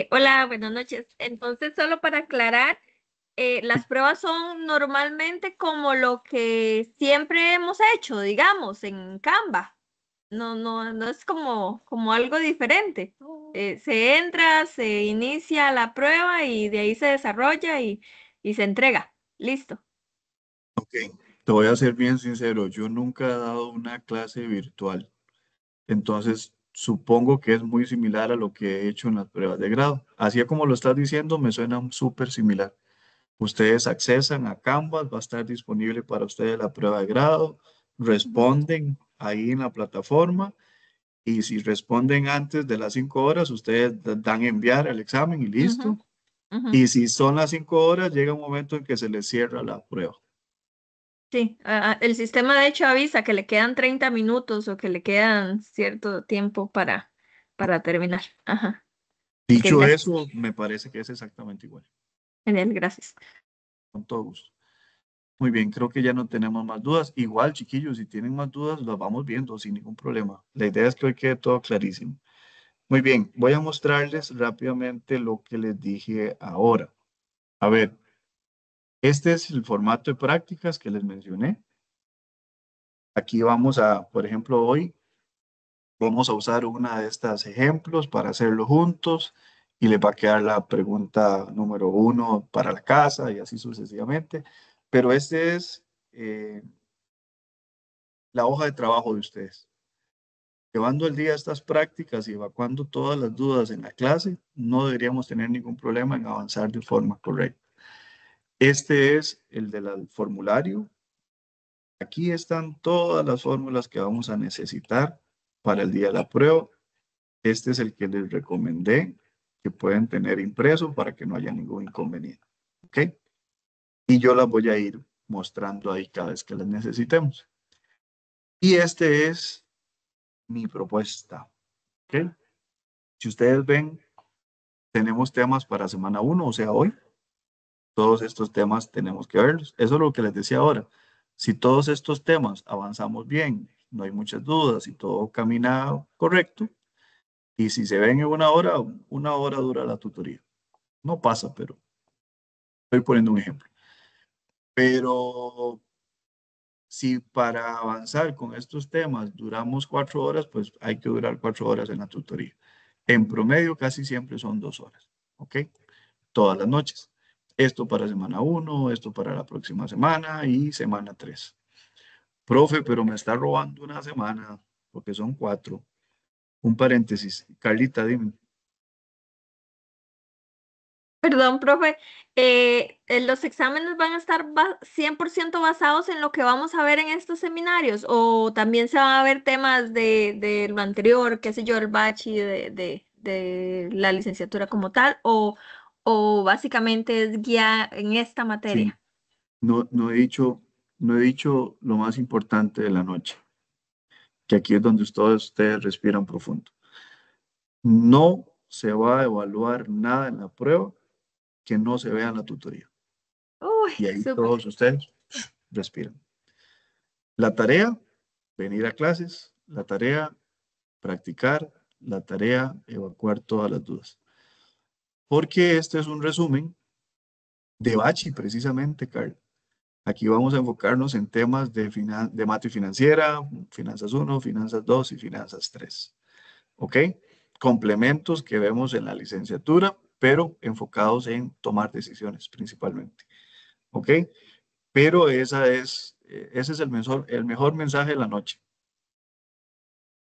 Hola, buenas noches. Entonces, solo para aclarar, las pruebas son normalmente como lo que siempre hemos hecho, digamos, en Canva. No es como algo diferente. Se entra, se inicia la prueba y de ahí se desarrolla y se entrega. Listo. Ok, te voy a ser bien sincero, yo nunca he dado una clase virtual, entonces supongo que es muy similar a lo que he hecho en las pruebas de grado. Así como lo estás diciendo, me suena súper similar. Ustedes accesan a Canvas, va a estar disponible para ustedes la prueba de grado, Ujú, responden ahí en la plataforma y si responden antes de las 5 horas, ustedes dan enviar el examen y ujú, listo. ujú. Y si son las 5 horas, llega un momento en que se les cierra la prueba. Sí, el sistema de hecho avisa que le quedan 30 minutos o que le quedan cierto tiempo para terminar. Ajá. Ok, Dicho gracias. eso, me parece que es exactamente igual. Genial, gracias. Con todo gusto. Muy bien, creo que ya no tenemos más dudas. Igual, chiquillos, si tienen más dudas, las vamos viendo sin ningún problema. La idea es que hoy quede todo clarísimo. Muy bien, voy a mostrarles rápidamente lo que les dije ahora. A ver, este es el formato de prácticas que les mencioné. Aquí vamos a, por ejemplo, hoy vamos a usar una de estas ejemplos para hacerlo juntos y les va a quedar la pregunta número 1 para la casa y así sucesivamente. Pero este es la hoja de trabajo de ustedes. Llevando el día estas prácticas y evacuando todas las dudas en la clase, no deberíamos tener ningún problema en avanzar de forma correcta. Este es el del formulario. Aquí están todas las fórmulas que vamos a necesitar para el día de la prueba. Este es el que les recomendé que pueden tener impreso para que no haya ningún inconveniente. ¿Ok? Y yo las voy a ir mostrando ahí cada vez que las necesitemos. Y este es mi propuesta. ¿Ok? Si ustedes ven, tenemos temas para semana 1, o sea, hoy. Todos estos temas tenemos que verlos. Eso es lo que les decía ahora. Si todos estos temas avanzamos bien, no hay muchas dudas y todo camina correcto, y si se ven en 1 hora dura la tutoría. No pasa, pero estoy poniendo un ejemplo. Pero si para avanzar con estos temas duramos 4 horas, pues hay que durar 4 horas en la tutoría. En promedio casi siempre son 2 horas, ¿ok? Todas las noches. Esto para semana 1, esto para la próxima semana y semana 3. Profe, pero me está robando una semana porque son 4. Un paréntesis. Carlita, dime. Perdón, profe, ¿los exámenes van a estar 100% basados en lo que vamos a ver en estos seminarios o también se van a ver temas de lo anterior, qué sé yo, el bachi de la licenciatura como tal o básicamente es guía en esta Sí, materia? no he dicho lo más importante de la noche, que aquí es donde todos ustedes respiran profundo. No se va a evaluar nada en la prueba que no se vea en la tutoría. Uy, Y ahí súper. todos ustedes respiran. La tarea, venir a clases, la tarea, practicar, la tarea, evacuar todas las dudas. Porque este es un resumen de Bachi, precisamente, Carl. Aquí vamos a enfocarnos en temas de mate financiera, finanzas 1, finanzas 2 y finanzas 3. ¿Ok? Complementos que vemos en la licenciatura, pero enfocados en tomar decisiones principalmente. ¿Ok? Pero ese es el mejor mensaje de la noche.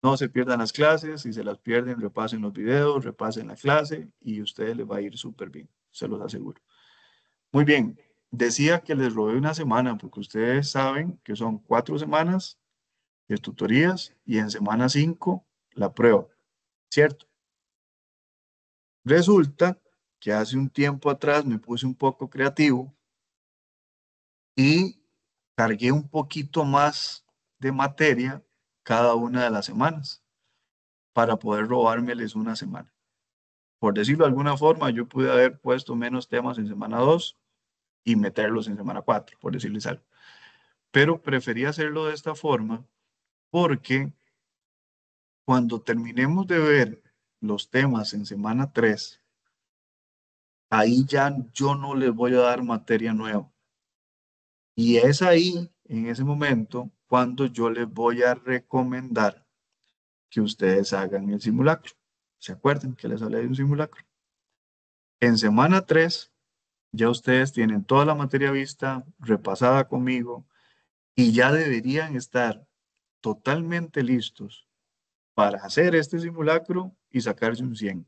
No se pierdan las clases, si se las pierden, repasen los videos, repasen la clase y a ustedes les va a ir súper bien, se los aseguro. Muy bien, decía que les robé una semana porque ustedes saben que son 4 semanas de tutorías y en semana 5 la prueba, ¿cierto? Resulta que hace un tiempo atrás me puse un poco creativo y cargué un poquito más de materia cada una de las semanas para poder robármeles una semana. Por decirlo de alguna forma, yo pude haber puesto menos temas en semana 2 y meterlos en semana 4, por decirles algo. Pero preferí hacerlo de esta forma porque cuando terminemos de ver los temas en semana 3, ahí ya yo no les voy a dar materia nueva. Y es ahí, en ese momento, cuando yo les voy a recomendar que ustedes hagan el simulacro. ¿Se acuerdan que les hablé de un simulacro? En semana 3, ya ustedes tienen toda la materia vista, repasada conmigo, y ya deberían estar totalmente listos para hacer este simulacro y sacarse un 100.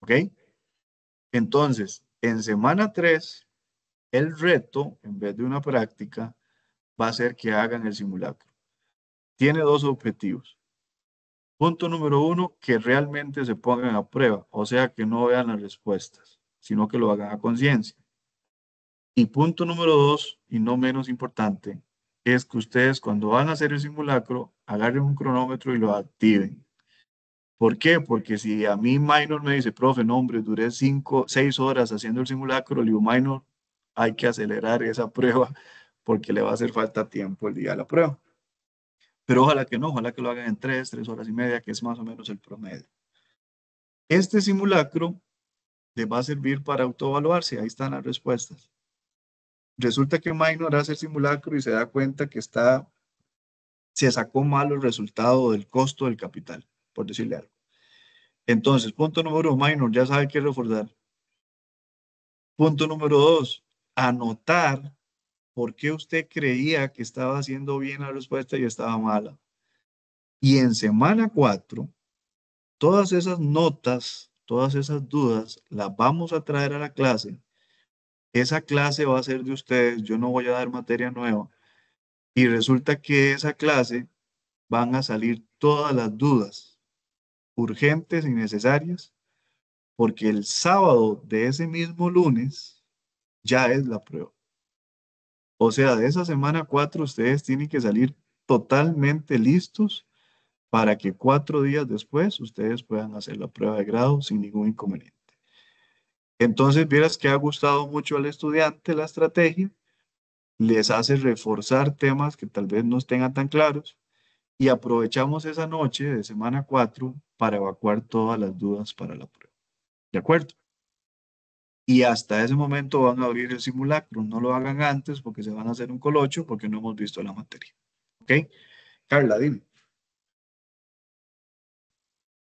¿Ok? Entonces, en semana 3, el reto, en vez de una práctica, va a ser que hagan el simulacro. Tiene 2 objetivos. Punto número 1, que realmente se pongan a prueba, o sea, que no vean las respuestas, sino que lo hagan a conciencia. Y punto número 2, y no menos importante, es que ustedes cuando van a hacer el simulacro, agarren un cronómetro y lo activen. ¿Por qué? Porque si a mí Minor me dice, profe, no, hombre, duré 6 horas haciendo el simulacro, le digo, Minor, hay que acelerar esa prueba porque le va a hacer falta tiempo el día de la prueba. Pero ojalá que no, ojalá que lo hagan en 3 horas y media, que es más o menos el promedio. Este simulacro les va a servir para autoevaluarse, ahí están las respuestas. Resulta que Minor hace el simulacro y se da cuenta que se sacó mal el resultado del costo del capital, por decirle algo. Entonces, punto número 1, Minor, ya sabe qué reforzar. Punto número 2, anotar por qué usted creía que estaba haciendo bien la respuesta y estaba mala. Y en semana 4, todas esas notas, todas esas dudas, las vamos a traer a la clase. Esa clase va a ser de ustedes, yo no voy a dar materia nueva. Y resulta que esa clase van a salir todas las dudas urgentes y necesarias, porque el sábado de ese mismo lunes ya es la prueba. O sea, de esa semana 4 ustedes tienen que salir totalmente listos para que 4 días después ustedes puedan hacer la prueba de grado sin ningún inconveniente. Entonces, vieras que ha gustado mucho al estudiante la estrategia, les hace reforzar temas que tal vez no tengan tan claros y aprovechamos esa noche de semana 4 para evacuar todas las dudas para la prueba. ¿De acuerdo? y hasta ese momento van a abrir el simulacro. No lo hagan antes porque se van a hacer un colocho porque no hemos visto la materia. ¿Ok? Carla, dime.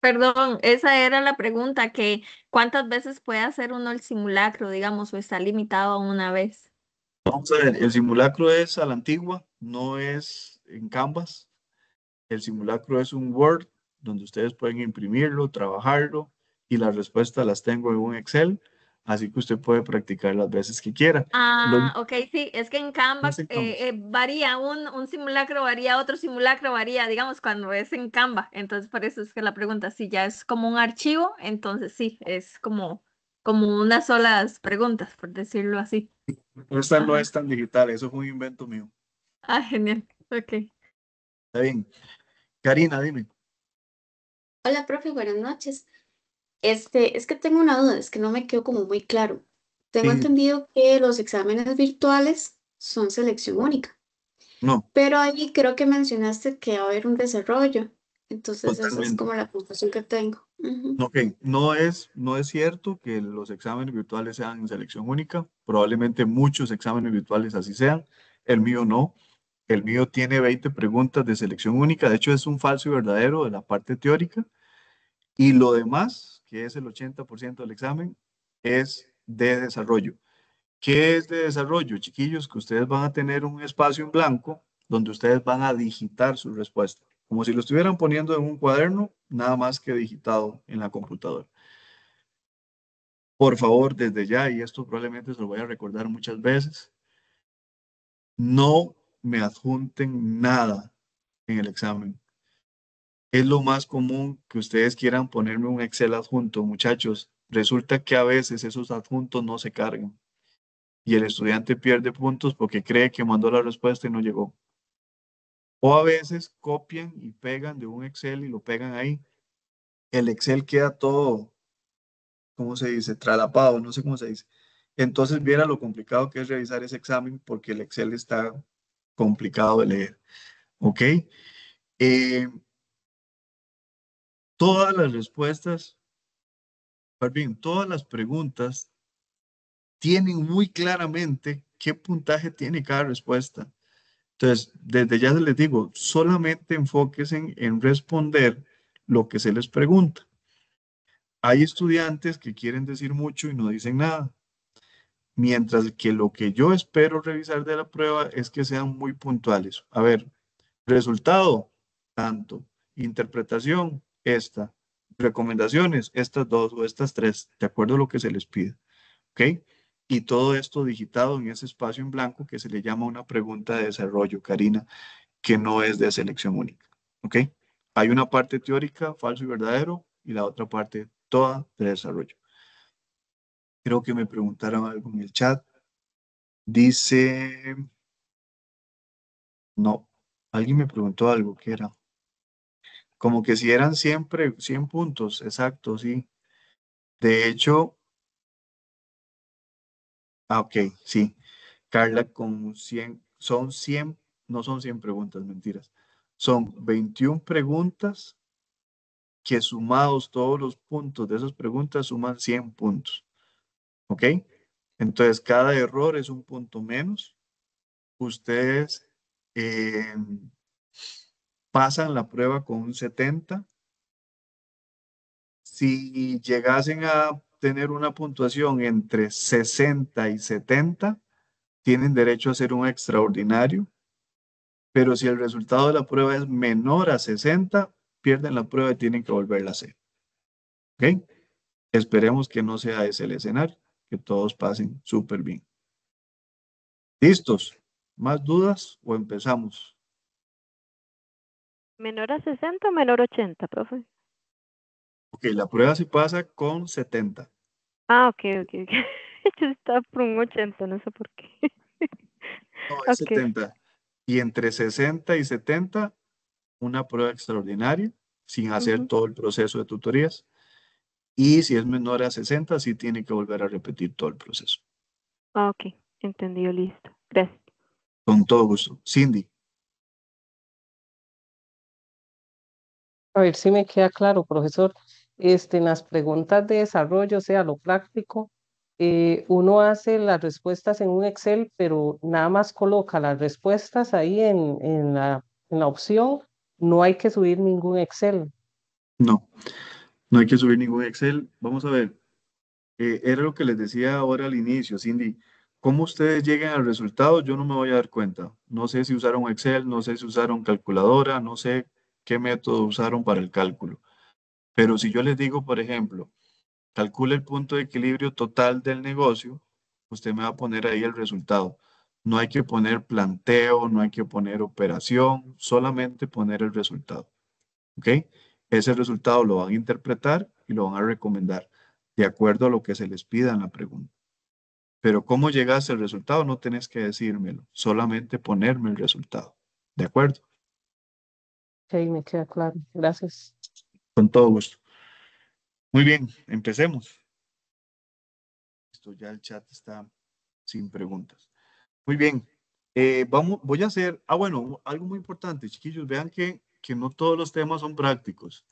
Perdón, esa era la pregunta, que ¿cuántas veces puede hacer uno el simulacro, digamos, o está limitado a una vez? Vamos a ver, el simulacro es a la antigua, no es en Canvas. El simulacro es un Word donde ustedes pueden imprimirlo, trabajarlo y las respuestas las tengo en un Excel, así que usted puede practicar las veces que quiera. Ah, ok, sí, es que en No es Canva en Canvas. varía, un simulacro varía, otro simulacro varía, digamos, cuando es en Canva. Entonces, por eso es que la pregunta, si ya es como un archivo, entonces sí, es como unas solas preguntas, por decirlo así. Esta no Ajá. es tan digital, eso fue un invento mío. Ah, genial. Ok. Está bien. Karina, dime. Hola, profe, buenas noches. Es que tengo una duda, es que no me quedó como muy claro. Tengo Sí, entendido que los exámenes virtuales son selección única, no, pero ahí creo que mencionaste que va a haber un desarrollo. Entonces, esa es totalmente. como la confusión que tengo. Ujú. Ok, no es cierto que los exámenes virtuales sean en selección única. Probablemente muchos exámenes virtuales así sean. El mío no. El mío tiene 20 preguntas de selección única. De hecho, es un falso y verdadero de la parte teórica. Y lo demás, que es el 80% del examen, es de desarrollo. ¿Qué es de desarrollo, chiquillos? Que ustedes van a tener un espacio en blanco donde ustedes van a digitar su respuesta, como si lo estuvieran poniendo en un cuaderno, nada más que digitado en la computadora. Por favor, desde ya, y esto probablemente se lo voy a recordar muchas veces, no me adjunten nada en el examen. Es lo más común que ustedes quieran ponerme un Excel adjunto, muchachos. Resulta que a veces esos adjuntos no se cargan y el estudiante pierde puntos porque cree que mandó la respuesta y no llegó. O a veces copian y pegan de un Excel y lo pegan ahí. El Excel queda todo, ¿cómo se dice? Tralapado, no sé cómo se dice. Entonces, viera lo complicado que es revisar ese examen porque el Excel está complicado de leer. ¿Ok? Eh, todas las respuestas, más bien, todas las preguntas tienen muy claramente qué puntaje tiene cada respuesta. Entonces, desde ya les digo, solamente enfóquense en responder lo que se les pregunta. Hay estudiantes que quieren decir mucho y no dicen nada, mientras que lo que yo espero revisar de la prueba es que sean muy puntuales. A ver, resultado, tanto. Interpretación, esta. Recomendaciones, estas dos o estas tres, de acuerdo a lo que se les pide. ¿Ok? Y todo esto digitado en ese espacio en blanco que se le llama una pregunta de desarrollo, Karina, que no es de selección única. ¿Ok? Hay una parte teórica, falso y verdadero, y la otra parte toda de desarrollo. Creo que me preguntaron algo en el chat. Dice, no, alguien me preguntó algo, ¿qué era? Como que si eran siempre 100 puntos, exacto, sí. De hecho, ok, sí. Carla, con 100, son 100, no son 100 preguntas, mentiras. Son 21 preguntas que sumados todos los puntos de esas preguntas suman 100 puntos. ¿Ok? Entonces, cada error es un punto menos. Ustedes eh, pasan la prueba con un 70. Si llegasen a tener una puntuación entre 60 y 70, tienen derecho a hacer un extraordinario, pero si el resultado de la prueba es menor a 60, pierden la prueba y tienen que volverla a hacer. ¿Ok? Esperemos que no sea ese el escenario, que todos pasen súper bien. ¿Listos? ¿Más dudas o empezamos? ¿Menor a 60 o menor a 80, profe? Ok, la prueba se pasa con 70. Ah, ok, ok, ok. Yo estaba por un 80, no sé por qué. No, es Ok, 70. Y entre 60 y 70, una prueba extraordinaria, sin hacer ujú. todo el proceso de tutorías. Y si es menor a 60, sí tiene que volver a repetir todo el proceso. Ah, ok, entendido, listo. Gracias. Con todo gusto. Cindy. A ver si me queda claro, profesor. En las preguntas de desarrollo, o sea, lo práctico, uno hace las respuestas en un Excel, pero nada más coloca las respuestas ahí en la opción. No hay que subir ningún Excel. No, no hay que subir ningún Excel. Vamos a ver, era lo que les decía ahora al inicio, Cindy. ¿Cómo ustedes lleguen al resultado? Yo no me voy a dar cuenta. No sé si usaron Excel, no sé si usaron calculadora, no sé qué método usaron para el cálculo. Pero si yo les digo, por ejemplo, calcule el punto de equilibrio total del negocio, usted me va a poner ahí el resultado. No hay que poner planteo, no hay que poner operación, solamente poner el resultado. ¿Ok? Ese resultado lo van a interpretar y lo van a recomendar de acuerdo a lo que se les pida en la pregunta. Pero cómo llegaste al resultado no tenés que decírmelo, solamente ponerme el resultado. ¿De acuerdo? Ok, me queda claro. Gracias. Con todo gusto. Muy bien, empecemos. Esto ya el chat está sin preguntas. Muy bien. Voy a hacer, bueno, algo muy importante, chiquillos, vean que no todos los temas son prácticos.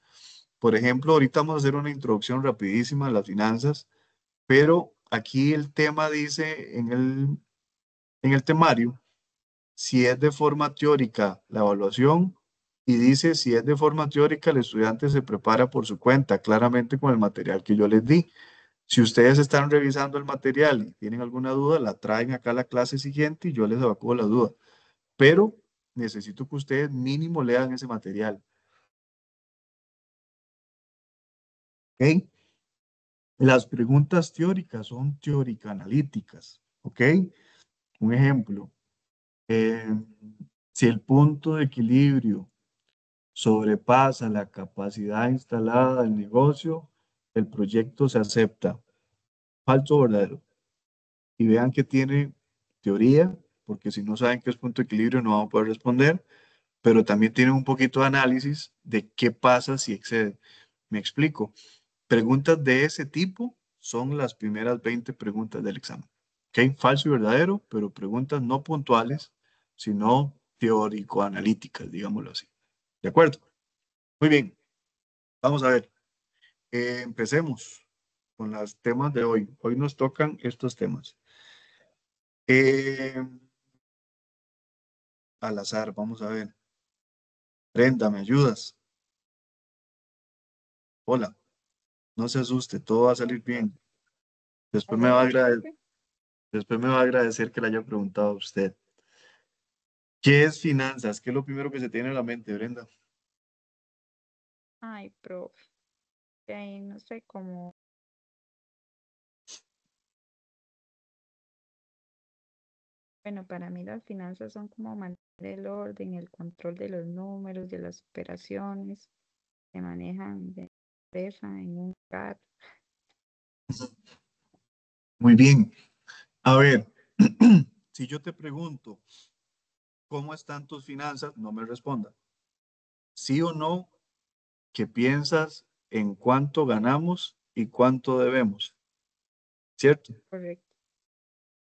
Por ejemplo, ahorita vamos a hacer una introducción rapidísima a las finanzas, pero aquí el tema dice en el temario, si es de forma teórica la evaluación, y dice si es de forma teórica el estudiante se prepara por su cuenta, claramente con el material que yo les di. Si ustedes están revisando el material y tienen alguna duda, la traen acá a la clase siguiente y yo les evacuo la duda. Pero necesito que ustedes mínimo lean ese material. ¿Ok? Las preguntas teóricas son teórico-analíticas. ¿Ok? Un ejemplo. Si el punto de equilibrio sobrepasa la capacidad instalada del negocio, el proyecto se acepta. Falso o verdadero. Y vean que tiene teoría, porque si no saben qué es punto de equilibrio no vamos a poder responder, pero también tiene un poquito de análisis de qué pasa si excede. Me explico. Preguntas de ese tipo son las primeras 20 preguntas del examen. ¿Ok? Falso y verdadero, pero preguntas no puntuales, sino teórico-analíticas, digámoslo así. ¿De acuerdo? Muy bien. Vamos a ver. Empecemos con los temas de hoy. Hoy nos tocan estos temas. Al azar, vamos a ver. Brenda, ¿me ayudas? Hola, no se asuste, todo va a salir bien. Después me va a agradecer, después me va a agradecer que le haya preguntado a usted. ¿Qué es finanzas? ¿Qué es lo primero que se tiene en la mente, Brenda? Ay, profe, de ahí no sé cómo. Bueno, para mí las finanzas son como mantener el orden, el control de los números, de las operaciones que manejan de empresa en un lugar. Muy bien. A ver, si yo te pregunto, ¿cómo están tus finanzas? No me responda. ¿Sí o no? ¿Qué piensas en cuánto ganamos y cuánto debemos? ¿Cierto? Correcto.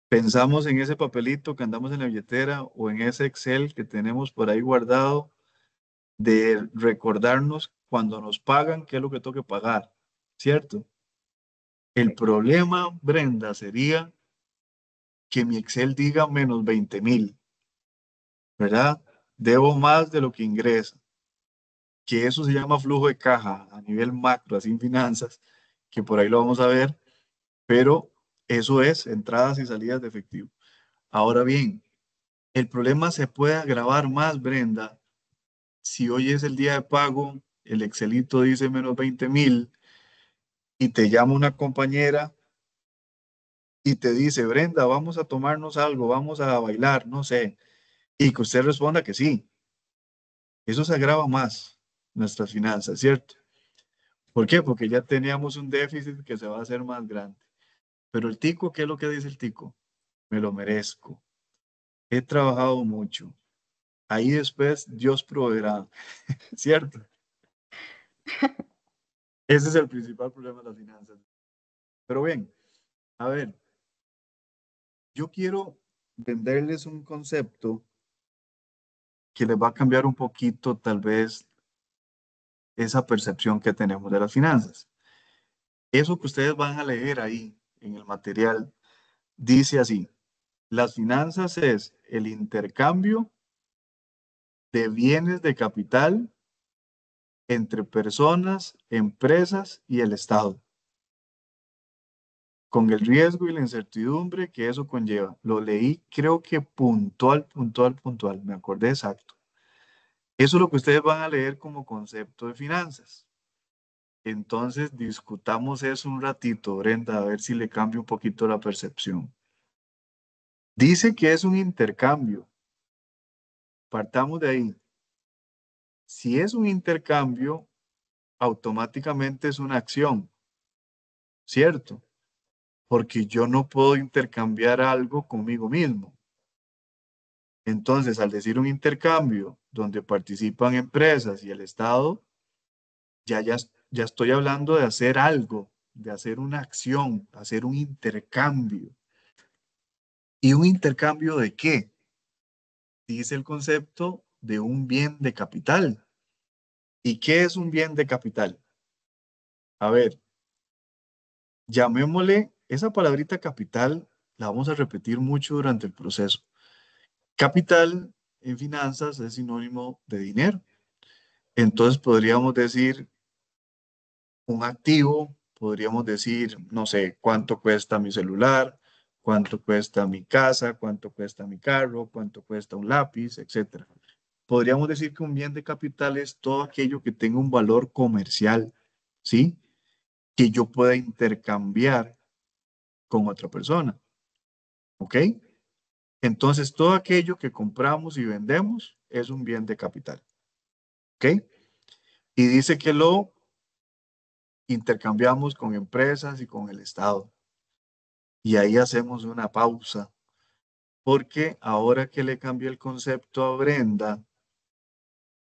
Pensamos en ese papelito que andamos en la billetera o en ese Excel que tenemos por ahí guardado de recordarnos cuando nos pagan qué es lo que tengo que pagar, ¿cierto? El problema, Brenda, sería que mi Excel diga menos 20,000, ¿verdad? Debo más de lo que ingresa, que eso se llama flujo de caja a nivel macro, así en finanzas, que por ahí lo vamos a ver, pero eso es entradas y salidas de efectivo. Ahora bien, el problema se puede agravar más, Brenda, si hoy es el día de pago, el Excelito dice menos 20,000 y te llama una compañera y te dice, Brenda, vamos a tomarnos algo, vamos a bailar, no sé, y que usted responda que sí. Eso se agrava más nuestras finanzas, ¿cierto? ¿Por qué? Porque ya teníamos un déficit que se va a hacer más grande. Pero el tico, ¿qué es lo que dice el tico? Me lo merezco. He trabajado mucho. Ahí después Dios proveerá, ¿cierto? Ese es el principal problema de las finanzas. Pero bien, a ver, yo quiero venderles un concepto que les va a cambiar un poquito, tal vez, esa percepción que tenemos de las finanzas. Eso que ustedes van a leer ahí, en el material, dice así: las finanzas es el intercambio de bienes de capital entre personas, empresas y el Estado, con el riesgo y la incertidumbre que eso conlleva. Lo leí, creo que puntual, me acordé exacto. Eso es lo que ustedes van a leer como concepto de finanzas. Entonces, discutamos eso un ratito, Brenda, a ver si le cambia un poquito la percepción. Dice que es un intercambio. Partamos de ahí. Si es un intercambio, automáticamente es una acción, ¿cierto? Porque yo no puedo intercambiar algo conmigo mismo. Entonces, al decir un intercambio donde participan empresas y el Estado, ya estoy hablando de hacer algo, de hacer una acción, hacer un intercambio. ¿Y un intercambio de qué? Dice el concepto de un bien de capital. ¿Y qué es un bien de capital? A ver, llamémosle esa palabrita capital, la vamos a repetir mucho durante el proceso. Capital en finanzas es sinónimo de dinero. Entonces podríamos decir un activo, podríamos decir, no sé, cuánto cuesta mi celular, cuánto cuesta mi casa, cuánto cuesta mi carro, cuánto cuesta un lápiz, etc. Podríamos decir que un bien de capital es todo aquello que tenga un valor comercial, ¿sí? Que yo pueda intercambiar con otra persona, ¿ok? Entonces, todo aquello que compramos y vendemos es un bien de capital, ¿ok? Y dice que lo intercambiamos con empresas y con el Estado. Y ahí hacemos una pausa, porque ahora que le cambié el concepto a Brenda,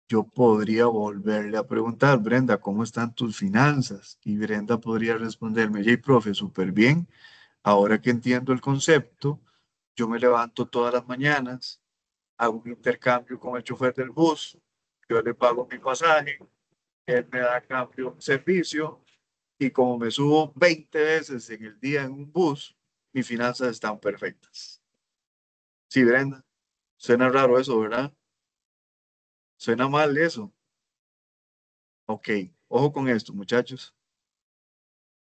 yo podría volverle a preguntar: Brenda, ¿cómo están tus finanzas? Y Brenda podría responderme: hey, profe, súper bien. Ahora que entiendo el concepto, yo me levanto todas las mañanas, hago un intercambio con el chofer del bus, yo le pago mi pasaje, él me da a cambio un servicio, y como me subo 20 veces en el día en un bus, mis finanzas están perfectas. Sí, Brenda, suena raro eso, ¿verdad? Suena mal eso. Ok, ojo con esto, muchachos.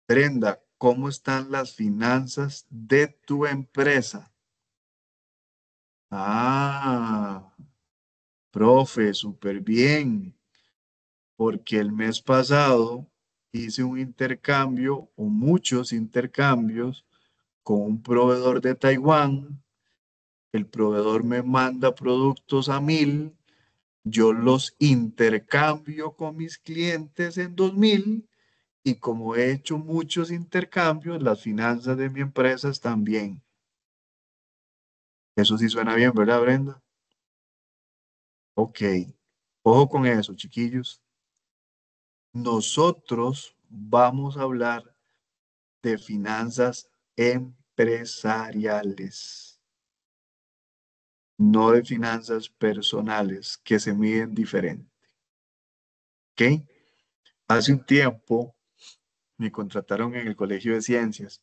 Brenda, ¿cómo están las finanzas de tu empresa? Ah, profe, súper bien, porque el mes pasado hice un intercambio o muchos intercambios con un proveedor de Taiwán. El proveedor me manda productos a 1000, yo los intercambio con mis clientes en 2000, y como he hecho muchos intercambios, las finanzas de mi empresa están bien. Eso sí suena bien, ¿verdad, Brenda? Ok, ojo con eso, chiquillos. Nosotros vamos a hablar de finanzas empresariales, no de finanzas personales, que se miden diferente. ¿Ok? Hace un tiempo me contrataron en el Colegio de Ciencias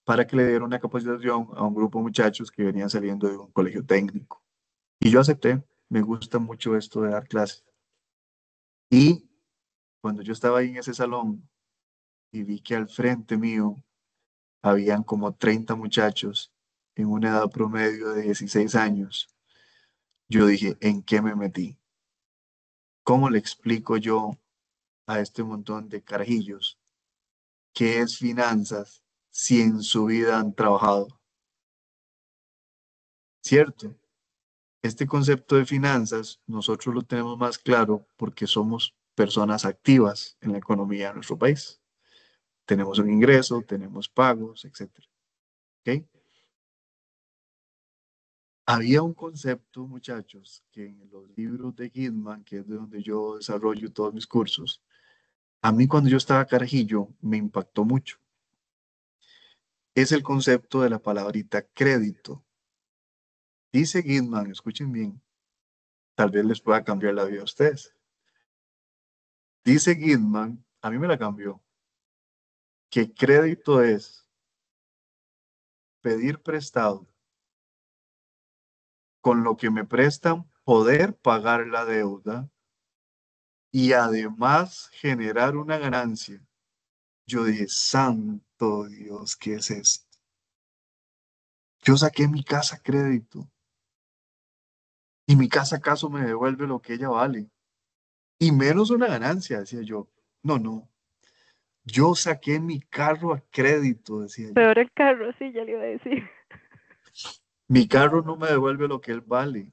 para que le diera una capacitación a un grupo de muchachos que venían saliendo de un colegio técnico. Y yo acepté, me gusta mucho esto de dar clases. Y cuando yo estaba ahí en ese salón y vi que al frente mío habían como 30 muchachos en una edad promedio de 16 años, yo dije: ¿en qué me metí? ¿Cómo le explico yo a este montón de carajillos qué es finanzas si en su vida han trabajado? ¿Cierto? Este concepto de finanzas nosotros lo tenemos más claro porque somos personas activas en la economía de nuestro país. Tenemos un ingreso, tenemos pagos, etc. ¿Ok? Había un concepto, muchachos, que en los libros de Gitman, que es de donde yo desarrollo todos mis cursos, a mí cuando yo estaba carajillo me impactó mucho. Es el concepto de la palabrita crédito. Dice Gitman, escuchen bien, tal vez les pueda cambiar la vida a ustedes. Dice Gitman, a mí me la cambió, que crédito es pedir prestado, con lo que me prestan poder pagar la deuda y además generar una ganancia. Yo dije, santo Dios, ¿qué es esto? Yo saqué mi casa a crédito y mi casa acaso me devuelve lo que ella vale y menos una ganancia, decía yo. No, no. Yo saqué mi carro a crédito, decía yo. Peor el carro, sí, ya le iba a decir. Mi carro no me devuelve lo que él vale,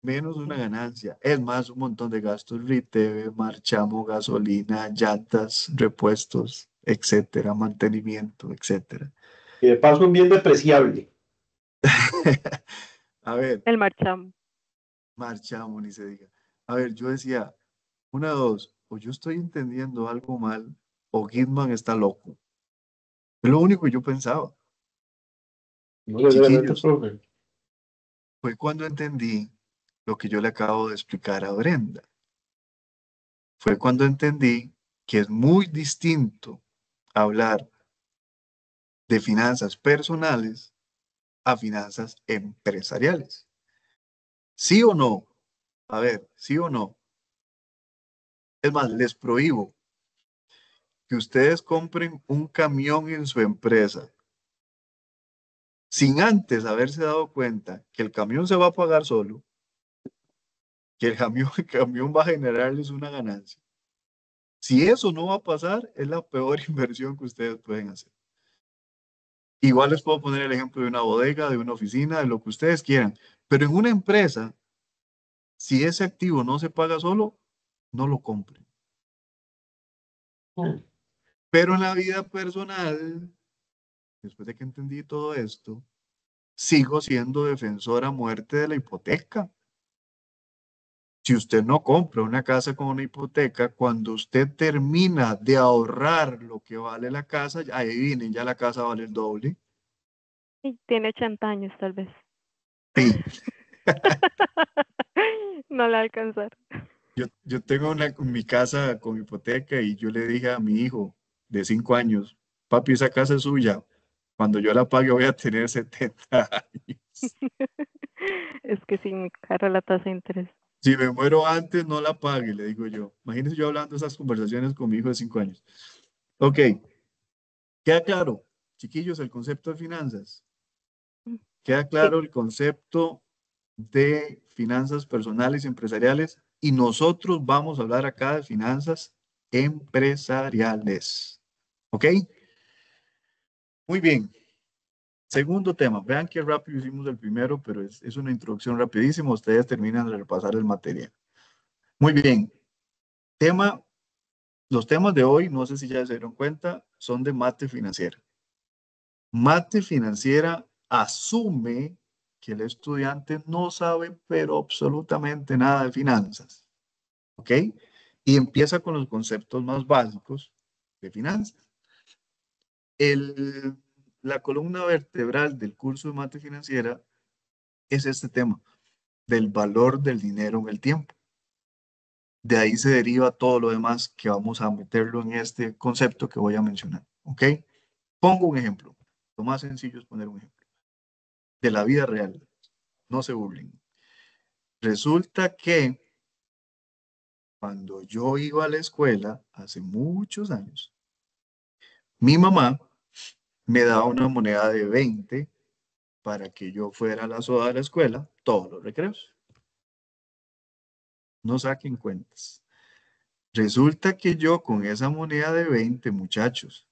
menos una ganancia. Es más, un montón de gastos, RITEVE, marchamo, gasolina, llantas, repuestos, etcétera, mantenimiento, etcétera. Y de paso un bien depreciable. A ver, El marchamo. marchamo, ni se diga. A ver, yo decía, una de dos, o yo estoy entendiendo algo mal, o Gitman está loco. Es lo único que yo pensaba. No necesariamente, Chiquillos, profe. fue cuando entendí lo que yo le acabo de explicar a Brenda. Fue cuando entendí que es muy distinto hablar de finanzas personales a finanzas empresariales. ¿Sí o no? A ver, ¿sí o no? Es más, les prohíbo que ustedes compren un camión en su empresa sin antes haberse dado cuenta que el camión se va a pagar solo, que el camión va a generarles una ganancia. Si eso no va a pasar, es la peor inversión que ustedes pueden hacer. Igual les puedo poner el ejemplo de una bodega, de una oficina, de lo que ustedes quieran. Pero en una empresa, si ese activo no se paga solo, no lo compren. Pero en la vida personal, después de que entendí todo esto, sigo siendo defensor a muerte de la hipoteca. Si usted no compra una casa con una hipoteca, cuando usted termina de ahorrar lo que vale la casa, adivinen, ya la casa vale el doble. Y tiene 80 años, tal vez. Sí. No le va a alcanzar. Yo tengo mi casa con hipoteca y yo le dije a mi hijo de 5 años, papi, esa casa es suya. Cuando yo la pague voy a tener 70 años. Es que sí, muy cara la tasa de interés. Si me muero antes, no la pague, le digo yo. Imagínense yo hablando esas conversaciones con mi hijo de 5 años. Ok, queda claro, chiquillos, el concepto de finanzas. Queda claro el concepto de finanzas personales y empresariales y nosotros vamos a hablar acá de finanzas empresariales. ¿Ok? Muy bien. Segundo tema. Vean qué rápido hicimos el primero, pero es una introducción rapidísima. Ustedes terminan de repasar el material. Muy bien. Los temas de hoy, no sé si ya se dieron cuenta, son de mate financiera. Mate financiera asume que el estudiante no sabe, pero absolutamente nada de finanzas. ¿Ok? Y empieza con los conceptos más básicos de finanzas. La columna vertebral del curso de mate financiera es este tema, del valor del dinero en el tiempo. De ahí se deriva todo lo demás que vamos a meterlo en este concepto que voy a mencionar. ¿Ok? Pongo un ejemplo. Lo más sencillo es poner un ejemplo. De la vida real. No se burlen. Resulta que cuando yo iba a la escuela, hace muchos años, mi mamá me daba una moneda de 20 para que yo fuera a la soda de la escuela todos los recreos. No saquen cuentas. Resulta que yo con esa moneda de 20, muchachos,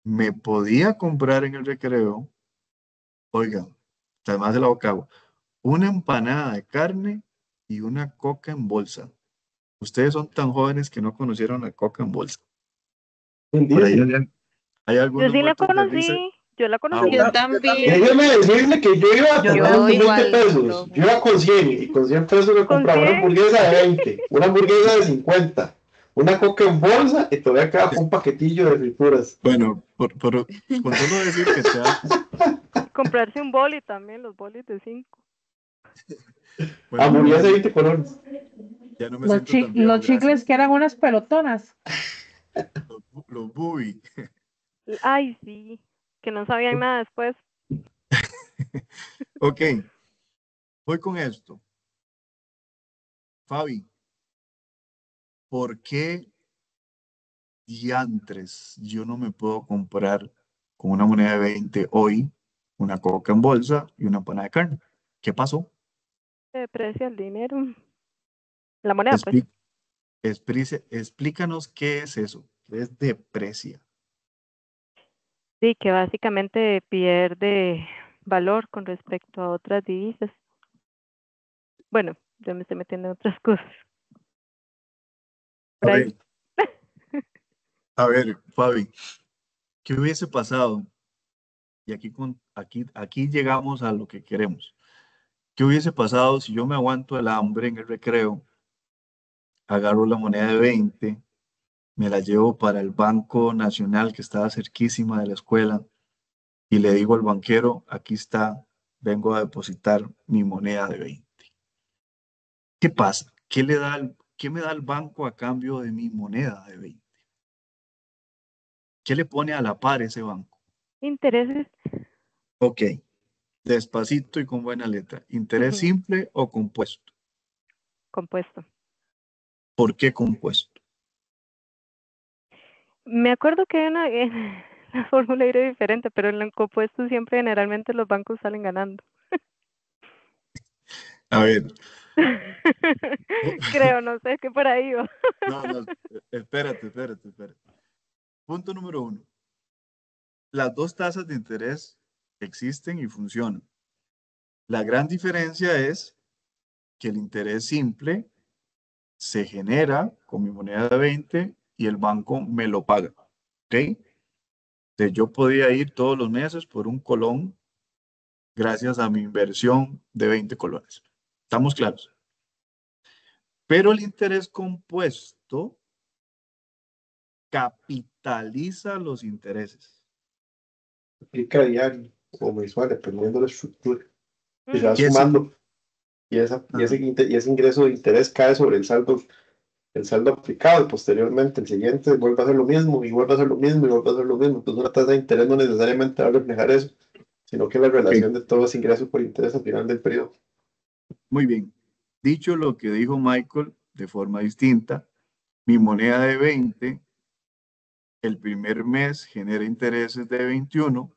me podía comprar en el recreo, oigan, además de la boca agua, una empanada de carne y una coca en bolsa. Ustedes son tan jóvenes que no conocieron la coca en bolsa. Por ahí hay Yo algunos sí la muertos de risa. conocí. Yo la conocí. bueno. Yo también. Déjeme decirle que yo iba a Yo tomar con 20 igual, pesos. profe. Yo iba con 100 y con 100 pesos me ¿Con compraba una 100? hamburguesa de 20, una hamburguesa de 50, una coca en bolsa y todavía quedaba un paquetillo de frituras. Bueno, con solo decir que te da... Comprarse un boli también, los bolis de 5. Bueno, Hamburguesa de ya, 20 colones. ya no me siento tan viejo, Los chicles gracias. que eran unas pelotonas. Los bubi. Ay, sí. Que no sabían nada después. Ok, voy con esto. Fabi, ¿por qué diantres yo no me puedo comprar con una moneda de 20 hoy una coca en bolsa y una empanada de carne? ¿Qué pasó? Se deprecia el dinero. La moneda, pues. Explícanos qué es eso. ¿Qué es deprecia? Sí, que básicamente pierde valor con respecto a otras divisas. Bueno, yo me estoy metiendo en otras cosas. Por ahí. A ver, Fabi, ¿qué hubiese pasado? Y aquí llegamos a lo que queremos. ¿Qué hubiese pasado si yo me aguanto el hambre en el recreo, agarro la moneda de 20, me la llevo para el Banco Nacional que estaba cerquísima de la escuela y le digo al banquero, aquí está, vengo a depositar mi moneda de 20? ¿Qué pasa? ¿Qué me da el banco a cambio de mi moneda de 20? ¿Qué le pone a la par ese banco? Intereses. Ok, despacito y con buena letra. ¿Interés Ujú. simple o compuesto? Compuesto. ¿Por qué compuesto? Me acuerdo que la fórmula era diferente, pero en el compuesto siempre generalmente los bancos salen ganando. A ver. Creo, no sé, que por ahí va. No, espérate. Punto número 1. Las dos tasas de interés existen y funcionan. La gran diferencia es que el interés simple se genera con mi moneda de 20 y el banco me lo paga. ¿Ok? Entonces yo podía ir todos los meses por un colón gracias a mi inversión de 20 colones. ¿Estamos claros? Pero el interés compuesto capitaliza los intereses. Aplica diario o mensual, dependiendo de la estructura. Y se va ¿Qué sumando. Y Ajá. ese ingreso de interés cae sobre el saldo aplicado, y posteriormente el siguiente vuelve a hacer lo mismo, y vuelve a hacer lo mismo, y vuelve a hacer lo mismo. Entonces una tasa de interés no necesariamente va a reflejar eso, sino que la relación de todo ese ingreso por interés al final del periodo. Muy bien. Dicho lo que dijo Michael de forma distinta, mi moneda de 20, el primer mes genera intereses de 21,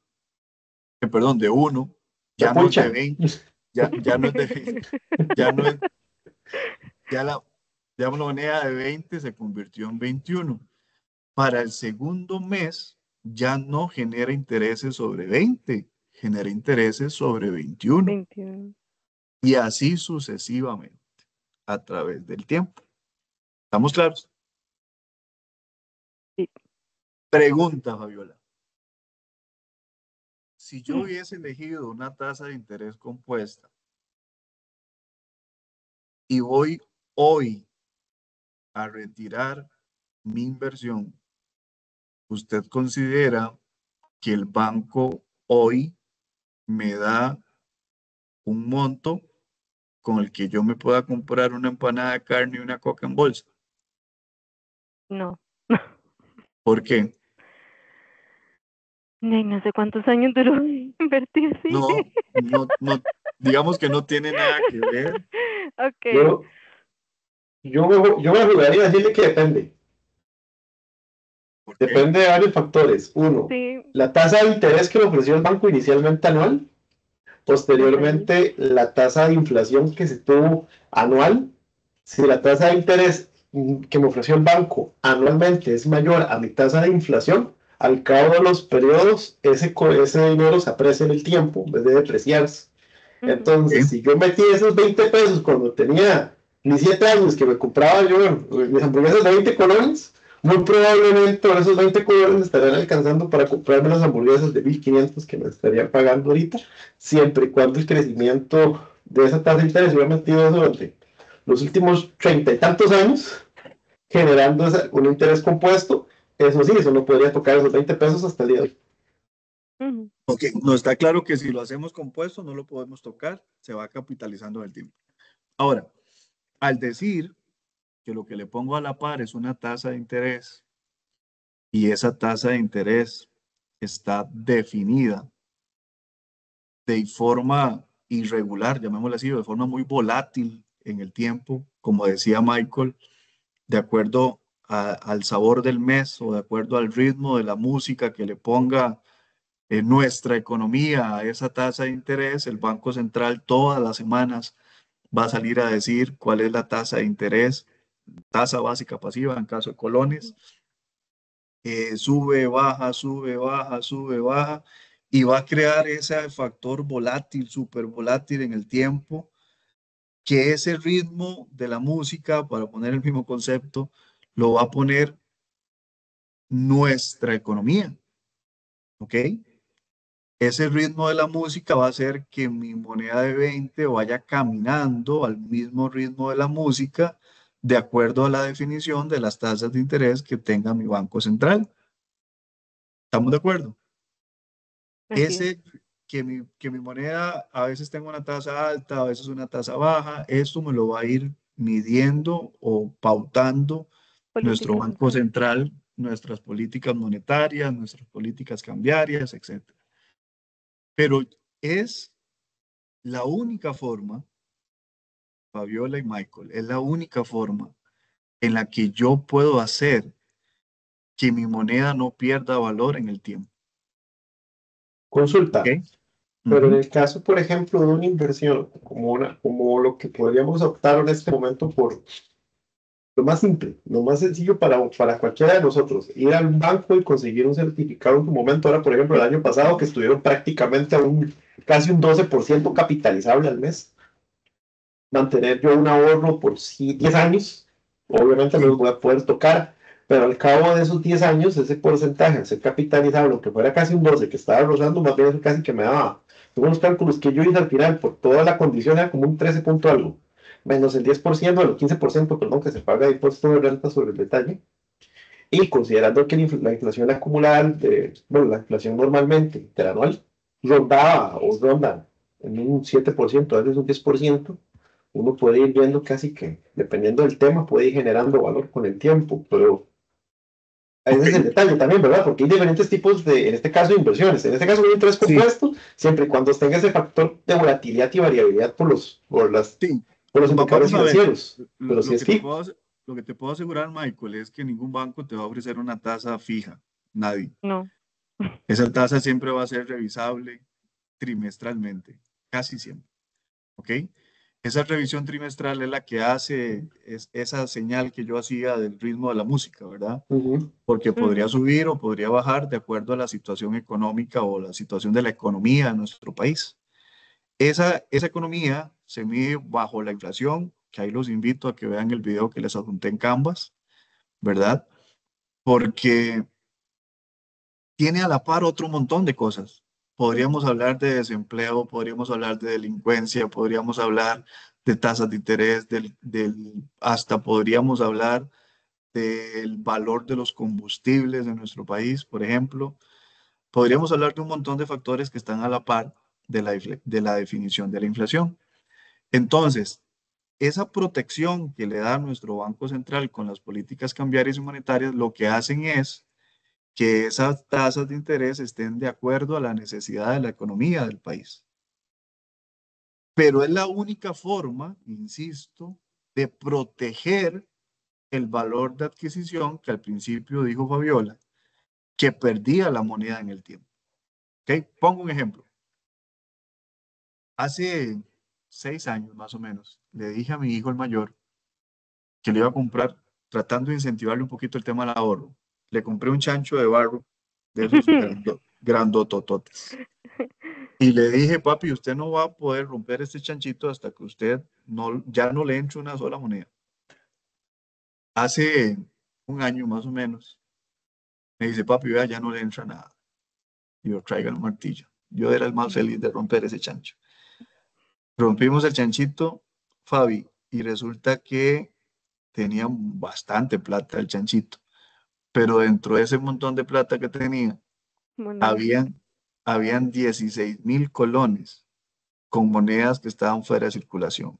perdón, de 1, ya no es de 20, ya no es de 20, ya no es, ya la moneda de 20 se convirtió en 21. Para el segundo mes ya no genera intereses sobre 20, genera intereses sobre 21. 21. Y así sucesivamente a través del tiempo. ¿Estamos claros? Sí. Pregunta, Fabiola. Si yo hubiese elegido una tasa de interés compuesta y voy hoy a retirar mi inversión, ¿usted considera que el banco hoy me da un monto con el que yo me pueda comprar una empanada de carne y una coca en bolsa? No. ¿Por qué? No sé cuántos años duró invertir, sí. No, digamos que no tiene nada que ver. Ok. Yo me ayudaría a decirle que depende. Depende de varios factores. Uno, Sí. la tasa de interés que me ofreció el banco inicialmente anual. Posteriormente, la tasa de inflación que se tuvo anual. Si la tasa de interés que me ofreció el banco anualmente es mayor a mi tasa de inflación, al cabo de los periodos, ese dinero se aprecia en el tiempo en vez de depreciarse. Entonces, si yo metí esos 20 pesos cuando tenía 17 años, que me compraba yo mis hamburguesas de 20 colones, muy probablemente por esos 20 colones estarían alcanzando para comprarme las hamburguesas de 1.500 que me estarían pagando ahorita, siempre y cuando el crecimiento de esa tasa de interés hubiera metido eso durante los últimos 30 y tantos años, generando un interés compuesto. Eso sí, eso no podría tocar esos 20 pesos hasta el día de hoy. Ok, no está claro que si lo hacemos compuesto no lo podemos tocar, se va capitalizando el tiempo. Ahora, al decir que lo que le pongo a la par es una tasa de interés y esa tasa de interés está definida de forma irregular, llamémoslo así, de forma muy volátil en el tiempo, como decía Michael, de acuerdo al sabor del mes o de acuerdo al ritmo de la música que le ponga nuestra economía a esa tasa de interés, el Banco Central todas las semanas va a salir a decir cuál es la tasa de interés, tasa básica pasiva en caso de colones, sube, baja, sube, baja, sube, baja, y va a crear ese factor volátil, súper volátil en el tiempo, que ese ritmo de la música, para poner el mismo concepto, lo va a poner nuestra economía, ¿ok? Ese ritmo de la música va a hacer que mi moneda de 20 vaya caminando al mismo ritmo de la música, de acuerdo a la definición de las tasas de interés que tenga mi Banco Central. ¿Estamos de acuerdo? Así es. Ese que mi moneda a veces tenga una tasa alta, a veces una tasa baja, esto me lo va a ir midiendo o pautando nuestro Política Banco central. Central, nuestras políticas monetarias, nuestras políticas cambiarias, etc. Pero es la única forma, Fabiola y Michael, es la única forma en la que yo puedo hacer que mi moneda no pierda valor en el tiempo. Consulta. ¿Ok? Pero en Ujú. el caso, por ejemplo, de una inversión, como lo que podríamos optar en este momento por lo más simple, lo más sencillo para cualquiera de nosotros, ir al banco y conseguir un certificado en su momento. Ahora, por ejemplo, el año pasado que estuvieron prácticamente a casi un 12% capitalizable al mes, mantener yo un ahorro por 10 años, obviamente no los voy a poder tocar, pero al cabo de esos 10 años, ese porcentaje, al ser capitalizable, aunque fuera casi un 12 que estaba rozando, más bien eso casi que me daba. Tengo unos cálculos que yo hice al final, por toda la condición, era como un 13 punto algo, menos el 10%, el 15%, perdón, que se paga de impuesto de renta sobre el detalle. Y considerando que la inflación acumulada, bueno, la inflación normalmente interanual, rondaba o ronda en un 7%, a veces un 10%, uno puede ir viendo casi que, dependiendo del tema, puede ir generando valor con el tiempo, pero ese Ok, es el detalle también, ¿verdad? Porque hay diferentes tipos de, en este caso, de inversiones. En este caso, hay interés sí, compuesto, siempre y cuando tenga ese factor de volatilidad y variabilidad sí. por los indicadores Vamos a ver, financieros. Pero si es fijo, lo que te puedo asegurar, Michael, es que ningún banco te va a ofrecer una tasa fija. Nadie. No. Esa tasa siempre va a ser revisable trimestralmente, casi siempre. ¿Ok? Esa revisión trimestral es la que hace esa señal que yo hacía del ritmo de la música, ¿verdad? Porque podría Ujú. subir o podría bajar de acuerdo a la situación económica o la situación de la economía de nuestro país. Esa economía se mide bajo la inflación, que ahí los invito a que vean el video que les adjunté en Canvas, ¿verdad? Porque tiene a la par otro montón de cosas. Podríamos hablar de desempleo, podríamos hablar de delincuencia, podríamos hablar de tasas de interés, hasta podríamos hablar del valor de los combustibles en nuestro país, por ejemplo. Podríamos hablar de un montón de factores que están a la par de la definición de la inflación. Entonces, esa protección que le da nuestro Banco Central con las políticas cambiarias y monetarias, lo que hacen es que esas tasas de interés estén de acuerdo a la necesidad de la economía del país. Pero es la única forma, insisto, de proteger el valor de adquisición que al principio dijo Fabiola, que perdía la moneda en el tiempo. ¿Ok? Pongo un ejemplo. Hace 6 años más o menos, le dije a mi hijo el mayor que le iba a comprar, tratando de incentivarle un poquito el tema del ahorro. Le compré un chancho de barro de esos grandotototes. Y le dije, papi, usted no va a poder romper este chanchito hasta que usted ya no le entre una sola moneda. Hace un año más o menos, me dice, papi, vea, ya no le entra nada. Y yo, traiga el martillo. Yo era el más feliz de romper ese chancho. Rompimos el chanchito, Fabi, y resulta que tenía bastante plata el chanchito. Pero dentro de ese montón de plata que tenía, Monedas. habían 16,000 colones con monedas que estaban fuera de circulación.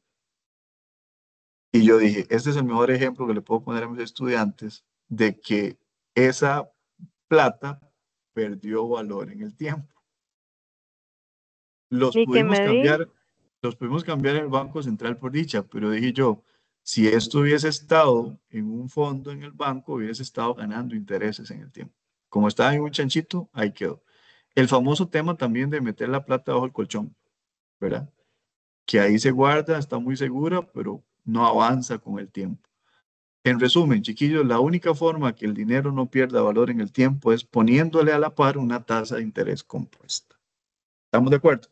Y yo dije, este es el mejor ejemplo que le puedo poner a mis estudiantes de que esa plata perdió valor en el tiempo. Los Ni que pudimos me diga. cambiar, los pudimos cambiar en el Banco Central por dicha, pero dije yo, si esto hubiese estado en un fondo en el banco, hubiese estado ganando intereses en el tiempo. Como estaba en un chanchito, ahí quedó. El famoso tema también de meter la plata bajo el colchón, ¿verdad? Que ahí se guarda, está muy segura, pero no avanza con el tiempo. En resumen, chiquillos, la única forma que el dinero no pierda valor en el tiempo es poniéndole a la par una tasa de interés compuesta. ¿Estamos de acuerdo?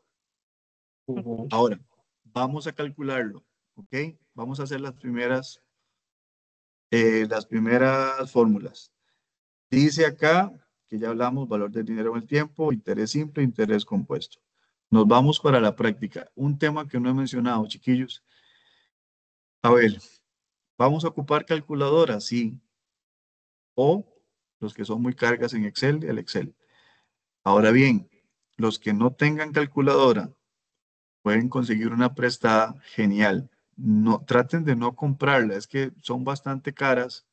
Ahora, vamos a calcularlo, ¿ok? Vamos a hacer las primeras fórmulas. Dice acá que ya hablamos valor del dinero en el tiempo, interés simple, interés compuesto. Nos vamos para la práctica. Un tema que no he mencionado, chiquillos. A ver, ¿vamos a ocupar calculadora? Sí. O los que son muy cargas en Excel, el Excel. Ahora bien, los que no tengan calculadora pueden conseguir una prestada genial. No, traten de no comprarla, es que son bastante caras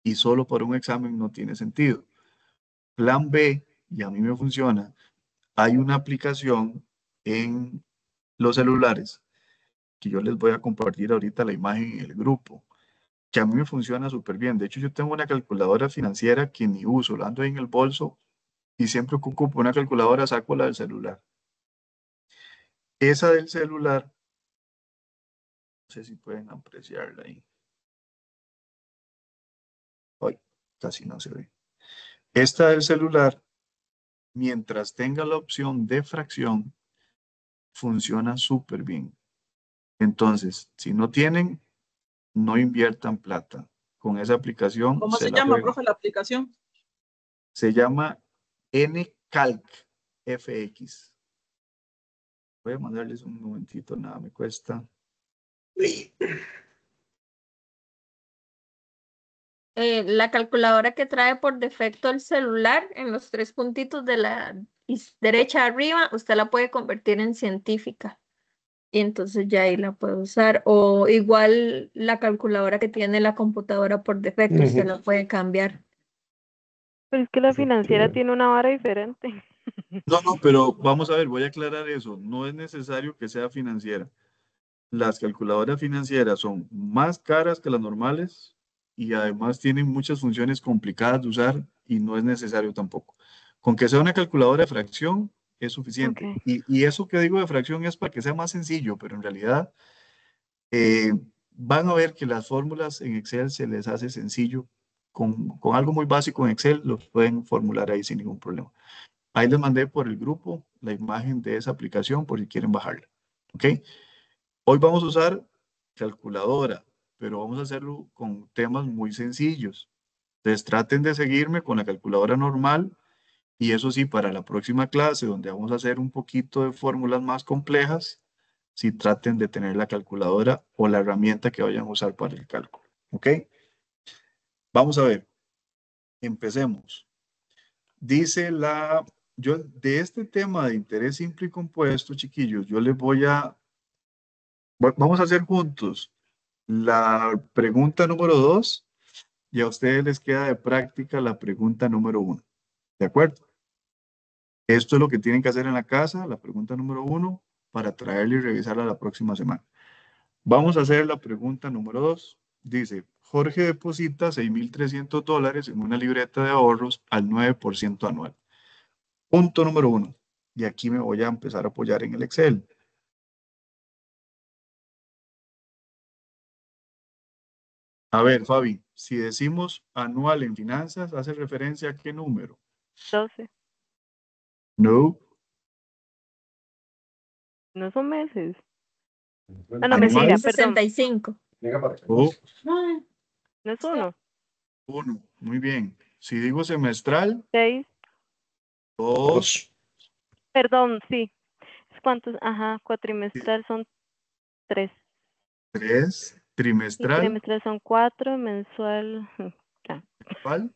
y solo para un examen no tiene sentido. Plan B, y a mí me funciona, hay una aplicación en los celulares que yo les voy a compartir ahorita la imagen en el grupo, que a mí me funciona súper bien. De hecho, yo tengo una calculadora financiera que ni uso, la ando ahí en el bolso y siempre que ocupo una calculadora saco la del celular. Esa del celular, no sé si pueden apreciarla ahí. Ay, casi no se ve. Esta del celular, mientras tenga la opción de fracción, funciona súper bien. Entonces, si no tienen, no inviertan plata. Con esa aplicación ¿Cómo se se la llama, juegan. profe, la aplicación? Se llama NCalc FX. Voy a mandarles un momentito, nada me cuesta. La calculadora que trae por defecto el celular, en los 3 puntitos de la derecha arriba, usted la puede convertir en científica. Y entonces ya ahí la puede usar. O igual la calculadora que tiene la computadora por defecto, usted la puede cambiar. Pero es que la financiera tiene una vara diferente. No, pero vamos a ver, voy a aclarar eso. No es necesario que sea financiera. Las calculadoras financieras son más caras que las normales y además tienen muchas funciones complicadas de usar y no es necesario tampoco. Con que sea una calculadora de fracción es suficiente. Ok. Y eso que digo de fracción es para que sea más sencillo, pero en realidad van a ver que las fórmulas en Excel se les hace sencillo. Con algo muy básico en Excel los pueden formular ahí sin ningún problema. Ahí les mandé por el grupo la imagen de esa aplicación por si quieren bajarla. ¿Ok? Hoy vamos a usar calculadora, pero vamos a hacerlo con temas muy sencillos. Entonces traten de seguirme con la calculadora normal y eso sí, para la próxima clase donde vamos a hacer un poquito de fórmulas más complejas, sí traten de tener la calculadora o la herramienta que vayan a usar para el cálculo. ¿Ok? Vamos a ver. Empecemos. Dice yo de este tema de interés simple y compuesto, chiquillos, yo les vamos a hacer juntos la pregunta número 2 y a ustedes les queda de práctica la pregunta número 1. ¿De acuerdo? Esto es lo que tienen que hacer en la casa, la pregunta número 1, para traerla y revisarla la próxima semana. Vamos a hacer la pregunta número 2. Dice, Jorge deposita $6,300 en una libreta de ahorros al 9% anual. Punto número 1. Y aquí me voy a empezar a apoyar en el Excel. A ver, Fabi, si decimos anual en finanzas, ¿hace referencia a qué número? 12. No. No son meses. Ah, no, mentira, Anual. perdón. 65. Oh, No es 1. 1. Muy bien. Si digo semestral, 6. 2. Perdón, sí. ¿Cuántos? Ajá, cuatrimestral son 3. 3. Y Trimestral. trimestral son 4, mensual ya, ¿Cuál?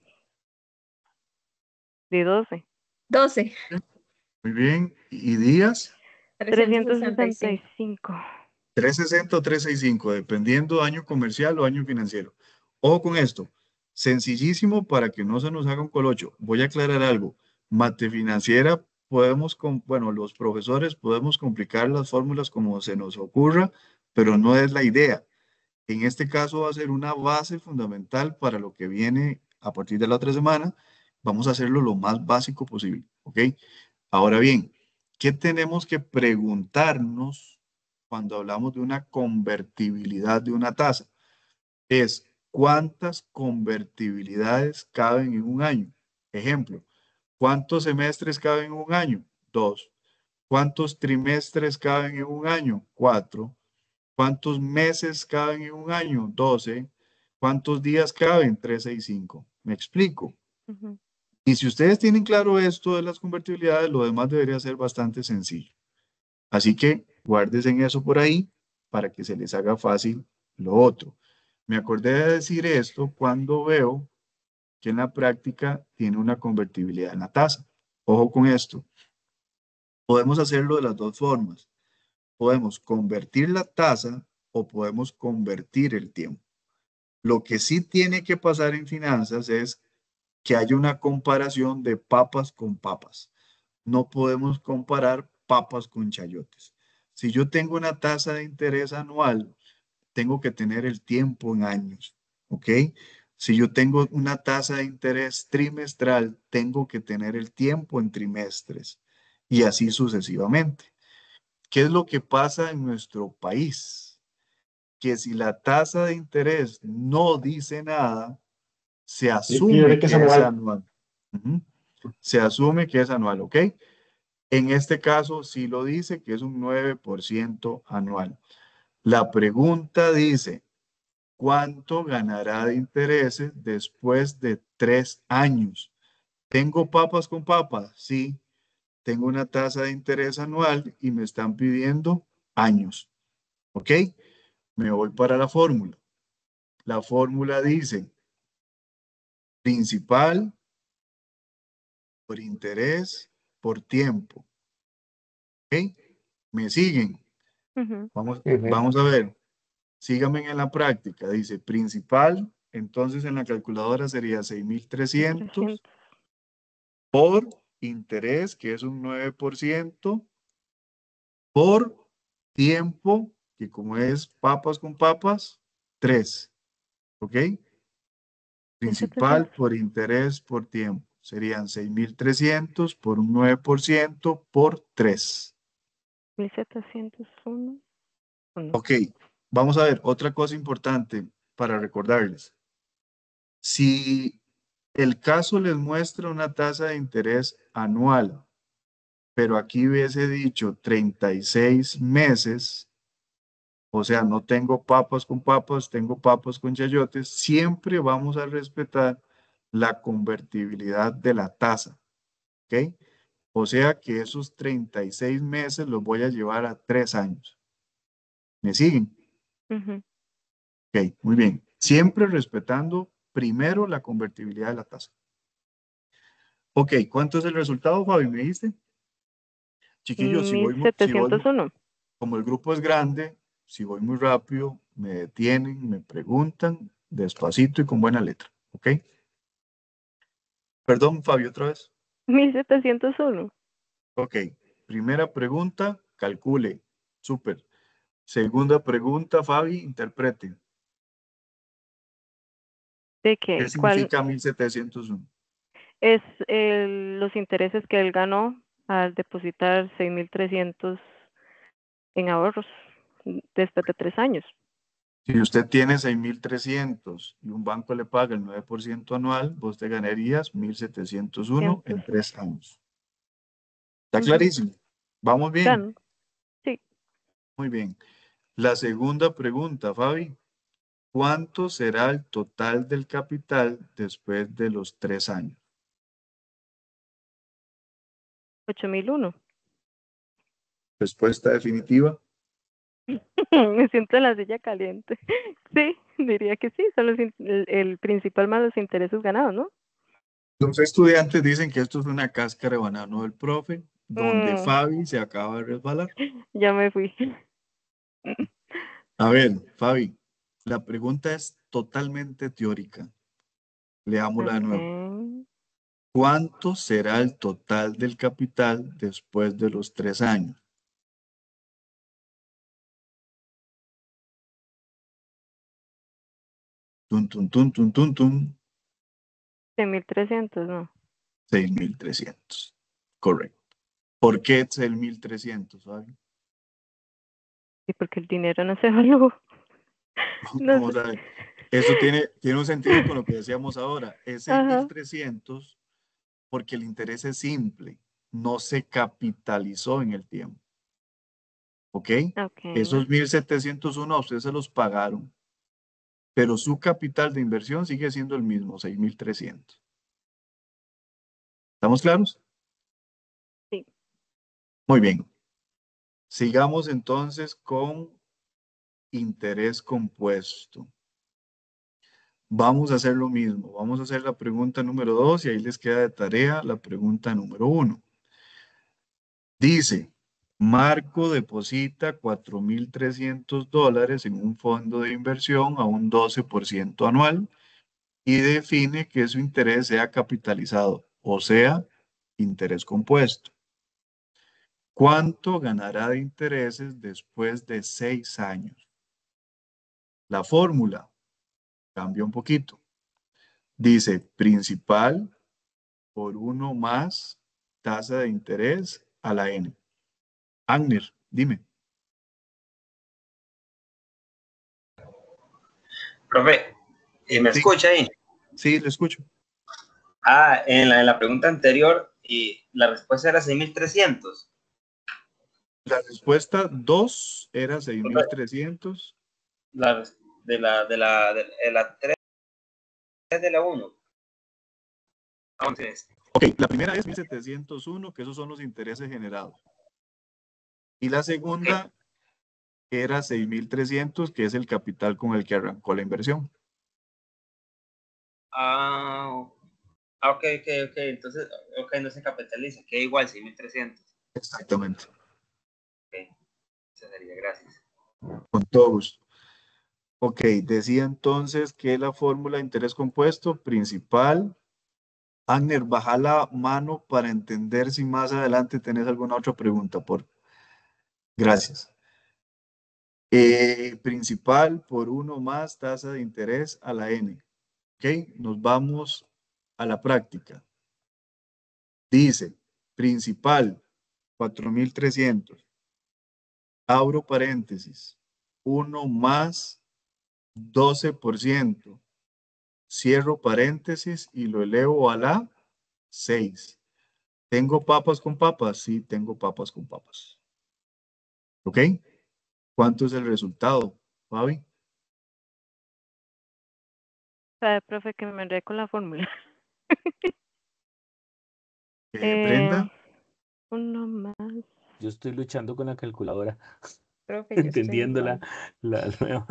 de 12. 12. Muy bien. ¿Y días? 365. 360 o 365, dependiendo año comercial o año financiero. Ojo con esto. Sencillísimo para que no se nos haga un colocho. Voy a aclarar algo. Mate financiera bueno, los profesores podemos complicar las fórmulas como se nos ocurra, pero no es la idea. En este caso va a ser una base fundamental para lo que viene a partir de la otra semana. Vamos a hacerlo lo más básico posible, ¿ok? Ahora bien, ¿qué tenemos que preguntarnos cuando hablamos de una convertibilidad de una tasa? Es cuántas convertibilidades caben en un año. Ejemplo, ¿cuántos semestres caben en un año? 2. ¿Cuántos trimestres caben en un año? 4. ¿Cuántos meses caben en un año? 12. ¿Cuántos días caben? 13 y 5. ¿Me explico? Ujú. Y si ustedes tienen claro esto de las convertibilidades, lo demás debería ser bastante sencillo. Así que guárdense en eso por ahí para que se les haga fácil lo otro. Me acordé de decir esto cuando veo que en la práctica tiene una convertibilidad en la tasa. Ojo con esto. Podemos hacerlo de las dos formas. Podemos convertir la tasa o podemos convertir el tiempo. Lo que sí tiene que pasar en finanzas es que haya una comparación de papas con papas. No podemos comparar papas con chayotes. Si yo tengo una tasa de interés anual, tengo que tener el tiempo en años, ¿ok? Si yo tengo una tasa de interés trimestral, tengo que tener el tiempo en trimestres y así sucesivamente. ¿Qué es lo que pasa en nuestro país? Que si la tasa de interés no dice nada, se Y pide asume que es que es anual. anual. Ujú. Se asume que es anual, ¿ok? En este caso, sí lo dice que es un 9% anual. La pregunta dice, ¿cuánto ganará de intereses después de 3 años? ¿Tengo papas con papas? Sí. Tengo una tasa de interés anual y me están pidiendo años. ¿Ok? Me voy para la fórmula. La fórmula dice principal por interés por tiempo. ¿Ok? ¿Me siguen? Ujú. Vamos a ver. Síganme en la práctica. Dice principal, entonces en la calculadora sería 6,300 300. por interés, que es un 9%, por tiempo, que como es papas con papas, 3. ¿Ok? Principal 1700. por interés por tiempo. Serían 6,300 por un 9% por 3. 1701. Uno. Ok, vamos a ver otra cosa importante para recordarles. Si el caso les muestra una tasa de interés anual, pero aquí hubiese dicho 36 meses, o sea, no tengo papas con papas, tengo papas con chayotes, siempre vamos a respetar la convertibilidad de la tasa, ¿ok? O sea que esos 36 meses los voy a llevar a 3 años. ¿Me siguen? Ujú. Ok, muy bien. Siempre respetando primero la convertibilidad de la tasa. Ok, ¿cuánto es el resultado, Fabi? ¿Me dijiste? Chiquillos, si voy, 1701. como el grupo es grande, si voy muy rápido, me detienen, me preguntan despacito y con buena letra. ¿Ok? Perdón, Fabi, otra vez. 1701. Ok, primera pregunta, calcule. Súper. Segunda pregunta, Fabi, interprete. ¿De ¿Qué qué? ¿Cuál significa 1701? es los intereses que él ganó al depositar 6,300 en ahorros después de 3 años? Si usted tiene 6,300 y un banco le paga el 9% anual, vos te ganarías 1,701 Cientos. en 3 años. ¿Está Ujú. clarísimo? Vamos bien. Claro. Sí. Muy bien. La segunda pregunta, Fabi. ¿Cuánto será el total del capital después de los 3 años? 8001. Respuesta definitiva. Me siento en la silla caliente. Sí, diría que sí. Son el principal más los intereses ganados, ¿no? Los estudiantes dicen que esto es una cáscara de banano del profe, donde Mm, Fabi se acaba de resbalar. ya me fui. A ver, Fabi, la pregunta es totalmente teórica. Leámosla de nuevo. Ok. ¿Cuánto será el total del capital después de los 3 años? Tun, tun, tun, tun, tun, tun. 6.300, ¿no? 6.300. Correcto. ¿Por qué 6.300, Fabi? Sí, porque el dinero no se evalúa. No Vamos sé. a ver. Eso tiene un sentido con lo que decíamos ahora. Es Ajá. 6.300 porque el interés es simple. No se capitalizó en el tiempo. ¿Ok? Ok. Esos 1.701 a ustedes se los pagaron, pero su capital de inversión sigue siendo el mismo, 6.300. ¿Estamos claros? Sí. Muy bien. Sigamos entonces con interés compuesto. Vamos a hacer lo mismo. Vamos a hacer la pregunta número 2 y ahí les queda de tarea la pregunta número 1. Dice, Marco deposita $4.300 en un fondo de inversión a un 12% anual y define que su interés sea capitalizado, o sea, interés compuesto. ¿Cuánto ganará de intereses después de 6 años? La fórmula cambia un poquito. Dice principal por 1 más tasa de interés a la N. Agner, dime. Profe, ¿me Sí, escucha ahí? sí, le escucho. En la pregunta anterior, la respuesta era 6.300. La respuesta 2 era 6.300. De la 3 de la 1. Entonces, Ok, la primera es 1.701, que esos son los intereses generados. Y la segunda era 6.300, que es el capital con el que arrancó la inversión. ok. Entonces, no se capitaliza, queda igual 6.300. Exactamente. Ok, eso sería, gracias. Con todo gusto. Ok, decía entonces que la fórmula de interés compuesto principal. Agner, baja la mano para entender si más adelante tenés alguna otra pregunta. Gracias. Principal por 1 más tasa de interés a la N. Ok, nos vamos a la práctica. Dice, principal, 4.300. Abro paréntesis. 1 más 12%. Cierro paréntesis y lo elevo a la 6. ¿Tengo papas con papas? Sí, tengo papas con papas. ¿Ok? ¿Cuánto es el resultado, Fabi? Sabe, profe, que me enredé con la fórmula. Brenda. 1 más. Yo estoy luchando con la calculadora, Profe, yo estoy entendiéndola igual. la nueva.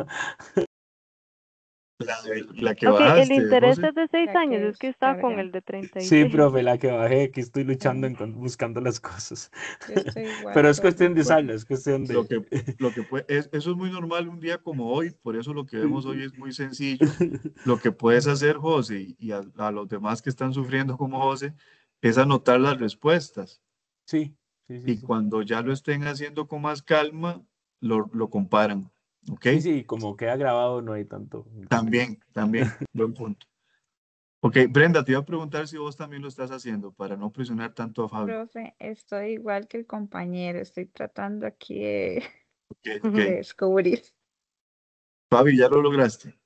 La que Ok, el bajaste, interés José. es de 6 La años, que es que yo estaba con descarga. el de Sí, 36. profe, la que bajé, aquí estoy luchando, buscando las cosas. Yo estoy igual, Pero es cuestión profe. de usarla, es cuestión Lo de... que, eso es muy normal un día como hoy, por eso lo que vemos hoy es muy sencillo. Lo que puedes hacer, José, y a los demás que están sufriendo como José, es anotar las respuestas. Sí. Y cuando ya lo estén haciendo con más calma, lo comparan. ¿Ok? Sí, como queda grabado no hay tanto. También, buen punto. Ok, Brenda, te iba a preguntar si vos también lo estás haciendo para no presionar tanto a Fabi. Profe, estoy igual que el compañero. Estoy tratando aquí de Ok. descubrir. Fabi, ¿ya lo lograste?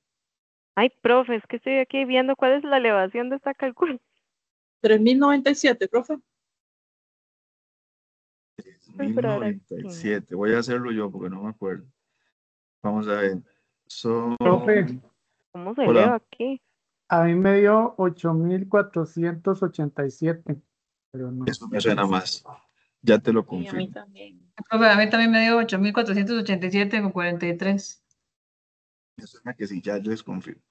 Ay, profe, es que estoy aquí viendo cuál es la elevación de esta calculadora. 3.097, profe. 1097. Voy a hacerlo yo porque no me acuerdo. Vamos a ver. Profe, ¿Cómo se eleva Hola. aquí? a mí me dio 8.487, pero no. Eso me suena más. Ya te lo Y a mí confirmo. también. Profe, a mí también me dio 8.487,43. Me suena que sí, ya les confirmo.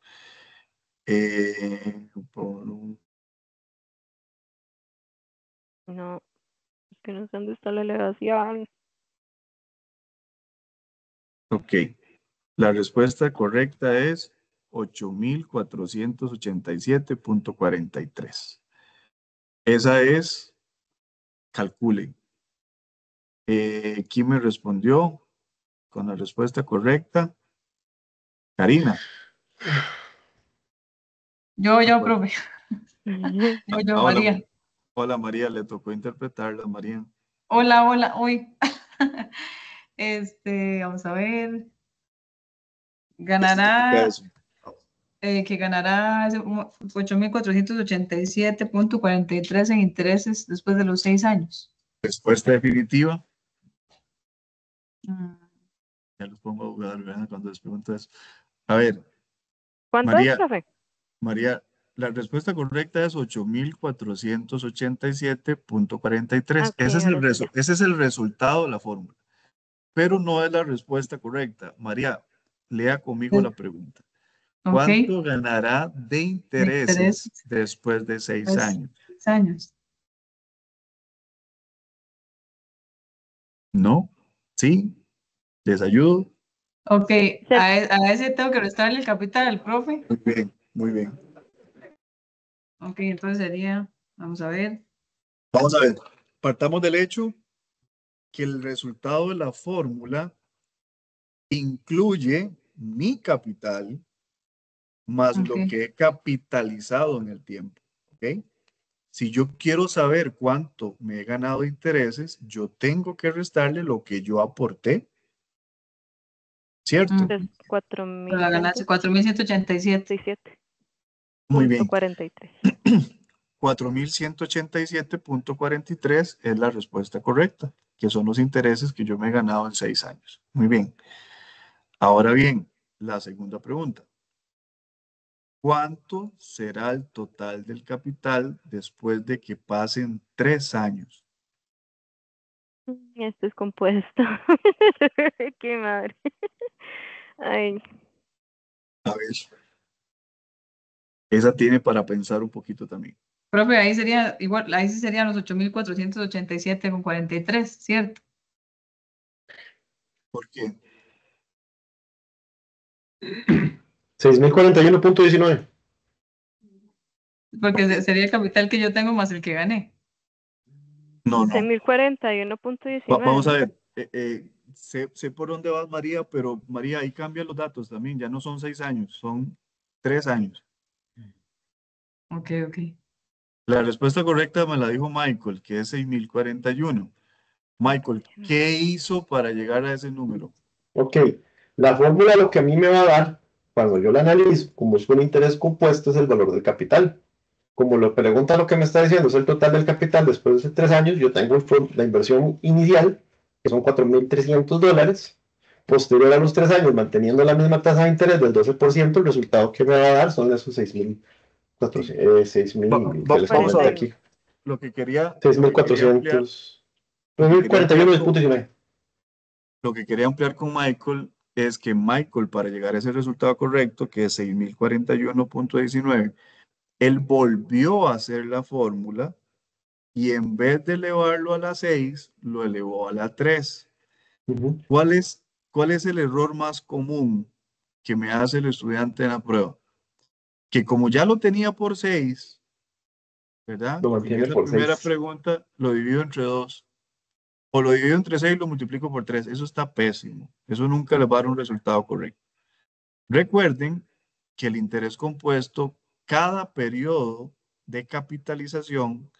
Por un- No, es que no sé dónde está la elevación. Ok. La respuesta correcta es 8.487.43. Esa es, calcule. ¿Quién me respondió con la respuesta correcta? Karina. Yo, profe. Yo, Hola, María. hola María, le tocó interpretarla, María. Hola, uy. Vamos a ver. Ganará, que ganará 8.487.43 en intereses después de los 6 años. Respuesta definitiva. Mm. Ya los pongo a jugar, ¿verdad? Cuando les pregunto eso. A ver. ¿Cuánto María, es, profe? María, la respuesta correcta es 8.487.43. Ok, Ese es el resultado de la fórmula. Pero no es la respuesta correcta. María, lea conmigo la pregunta. ¿Cuánto ganará de intereses después de 6 años? 6 años. ¿No? ¿Sí? ¿Les ayudo? Ok, a ese tengo que restarle el capital al profe. Muy bien, muy bien. Ok, entonces sería, vamos a ver. Vamos a ver, partamos del hecho que el resultado de la fórmula incluye mi capital más lo que he capitalizado en el tiempo. ¿Ok? Si yo quiero saber cuánto me he ganado de intereses, yo tengo que restarle lo que yo aporté. ¿Cierto? Es 4.000. La ganancia 4.187. Muy bien. 43. 4.187.43 es la respuesta correcta, que son los intereses que yo me he ganado en 6 años. Muy bien. Ahora bien, la segunda pregunta. ¿Cuánto será el total del capital después de que pasen 3 años? Esto es compuesto. Qué madre. Ay. A ver. Esa tiene para pensar un poquito también. Profe, ahí sería igual, ahí sí serían los 8.487.43, ¿cierto? ¿Por qué? 6.041.19. Porque sería el capital que yo tengo más el que gané. No. 6.041.19. Vamos a ver. Sé por dónde vas, María, pero María, ahí cambian los datos también. Ya no son 6 años, son 3 años. Ok. La respuesta correcta me la dijo Michael, que es 6.041. Michael, ¿qué hizo para llegar a ese número? Ok, la fórmula lo que a mí me va a dar, cuando yo la analizo, como es un interés compuesto, es el valor del capital. Como lo pregunta lo que me está diciendo, es el total del capital después de 3 años, yo tengo la inversión inicial, que son $4.300, posterior a los 3 años, manteniendo la misma tasa de interés del 12%, el resultado que me va a dar son esos 6.000, que les Vamos a comenté ver. aquí. Lo que quería 6.400, 9.041.19. Lo que quería ampliar con Michael es que Michael, para llegar a ese resultado correcto, que es 6.041.19, él volvió a hacer la fórmula y en vez de elevarlo a la 6, lo elevó a la 3. ¿Cuál es el error más común que me hace el estudiante en la prueba? Que como ya lo tenía por 6, ¿verdad? Lo En mantiene esa por primera 6. pregunta lo divido entre 2. O lo divido entre 6 y lo multiplico por 3. Eso está pésimo. Eso nunca les va a dar un resultado correcto. Recuerden que el interés compuesto, cada periodo de capitalización,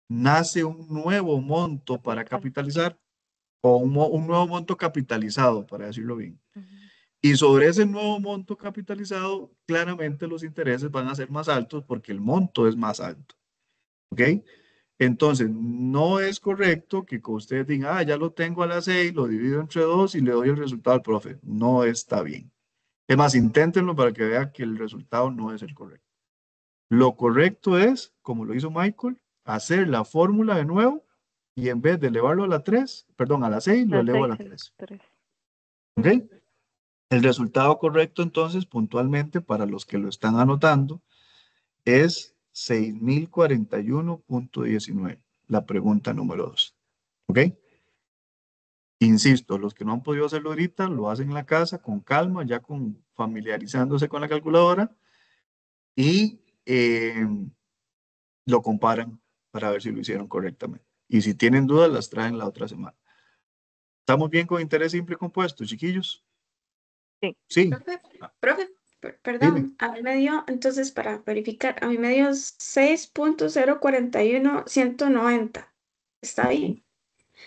nace un nuevo monto para capitalizar o un nuevo monto capitalizado, para decirlo bien. Y sobre ese nuevo monto capitalizado, claramente los intereses van a ser más altos porque el monto es más alto. ¿Ok? Entonces, no es correcto que ustedes digan, ya lo tengo a las 6, lo divido entre 2 y le doy el resultado al profe. No está bien. Es más, inténtenlo para que vean que el resultado no es el correcto. Lo correcto es, como lo hizo Michael, hacer la fórmula de nuevo y en vez de elevarlo a la 3, perdón, a la 6, lo elevo a la 3. ¿Ok? El resultado correcto, entonces, puntualmente, para los que lo están anotando, es 6.041.19. La pregunta número 2. ¿Ok? Insisto, los que no han podido hacerlo ahorita, lo hacen en la casa con calma, ya familiarizándose con la calculadora y lo comparan para ver si lo hicieron correctamente. Y si tienen dudas, las traen la otra semana. ¿Estamos bien con interés simple compuesto, chiquillos? Sí. Sí. Profe, Dime. perdón, a mí me dio, entonces para verificar, a mí me dio 6.041.190. ¿Está bien?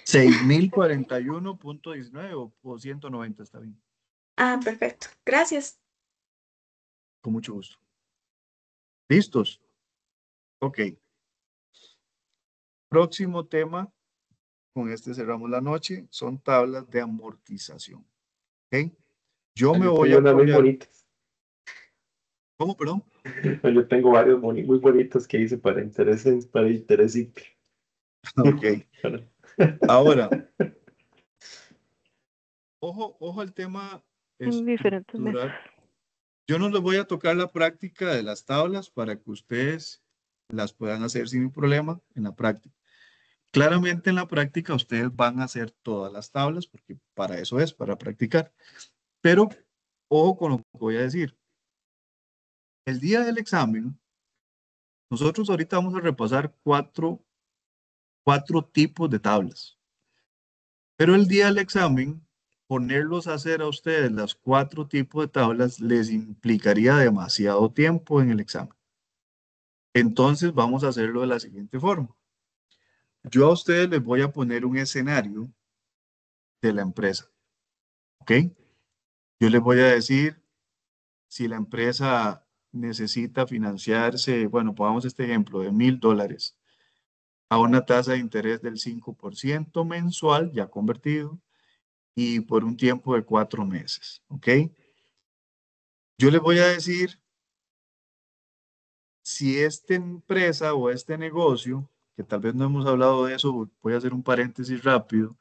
6.041.19 o 190, está bien. Ah, perfecto. Gracias. Con mucho gusto. ¿Listos? Ok. Próximo tema, con este cerramos la noche, son tablas de amortización. ¿Ok? Yo me voy a Tengo unas muy apoyar. bonitas. ¿Cómo, perdón? Yo tengo varios muy bonitos que hice para interés simple. Ok. Ahora, ojo al tema En diferentes mesas. estructural. Yo no les voy a tocar la práctica de las tablas para que ustedes las puedan hacer sin problema en la práctica. Claramente en la práctica ustedes van a hacer todas las tablas porque para eso es, para practicar. Pero ojo con lo que voy a decir. El día del examen, nosotros ahorita vamos a repasar cuatro tipos de tablas. Pero el día del examen, ponerlos a hacer a ustedes las 4 tipos de tablas les implicaría demasiado tiempo en el examen. Entonces vamos a hacerlo de la siguiente forma. Yo a ustedes les voy a poner un escenario de la empresa. ¿Ok? Yo les voy a decir si la empresa necesita financiarse, bueno, pongamos este ejemplo de $1,000 a una tasa de interés del 5% mensual, ya convertido, y por un tiempo de 4 meses. ¿Ok? Yo les voy a decir si esta empresa o este negocio, que tal vez no hemos hablado de eso, voy a hacer un paréntesis rápido.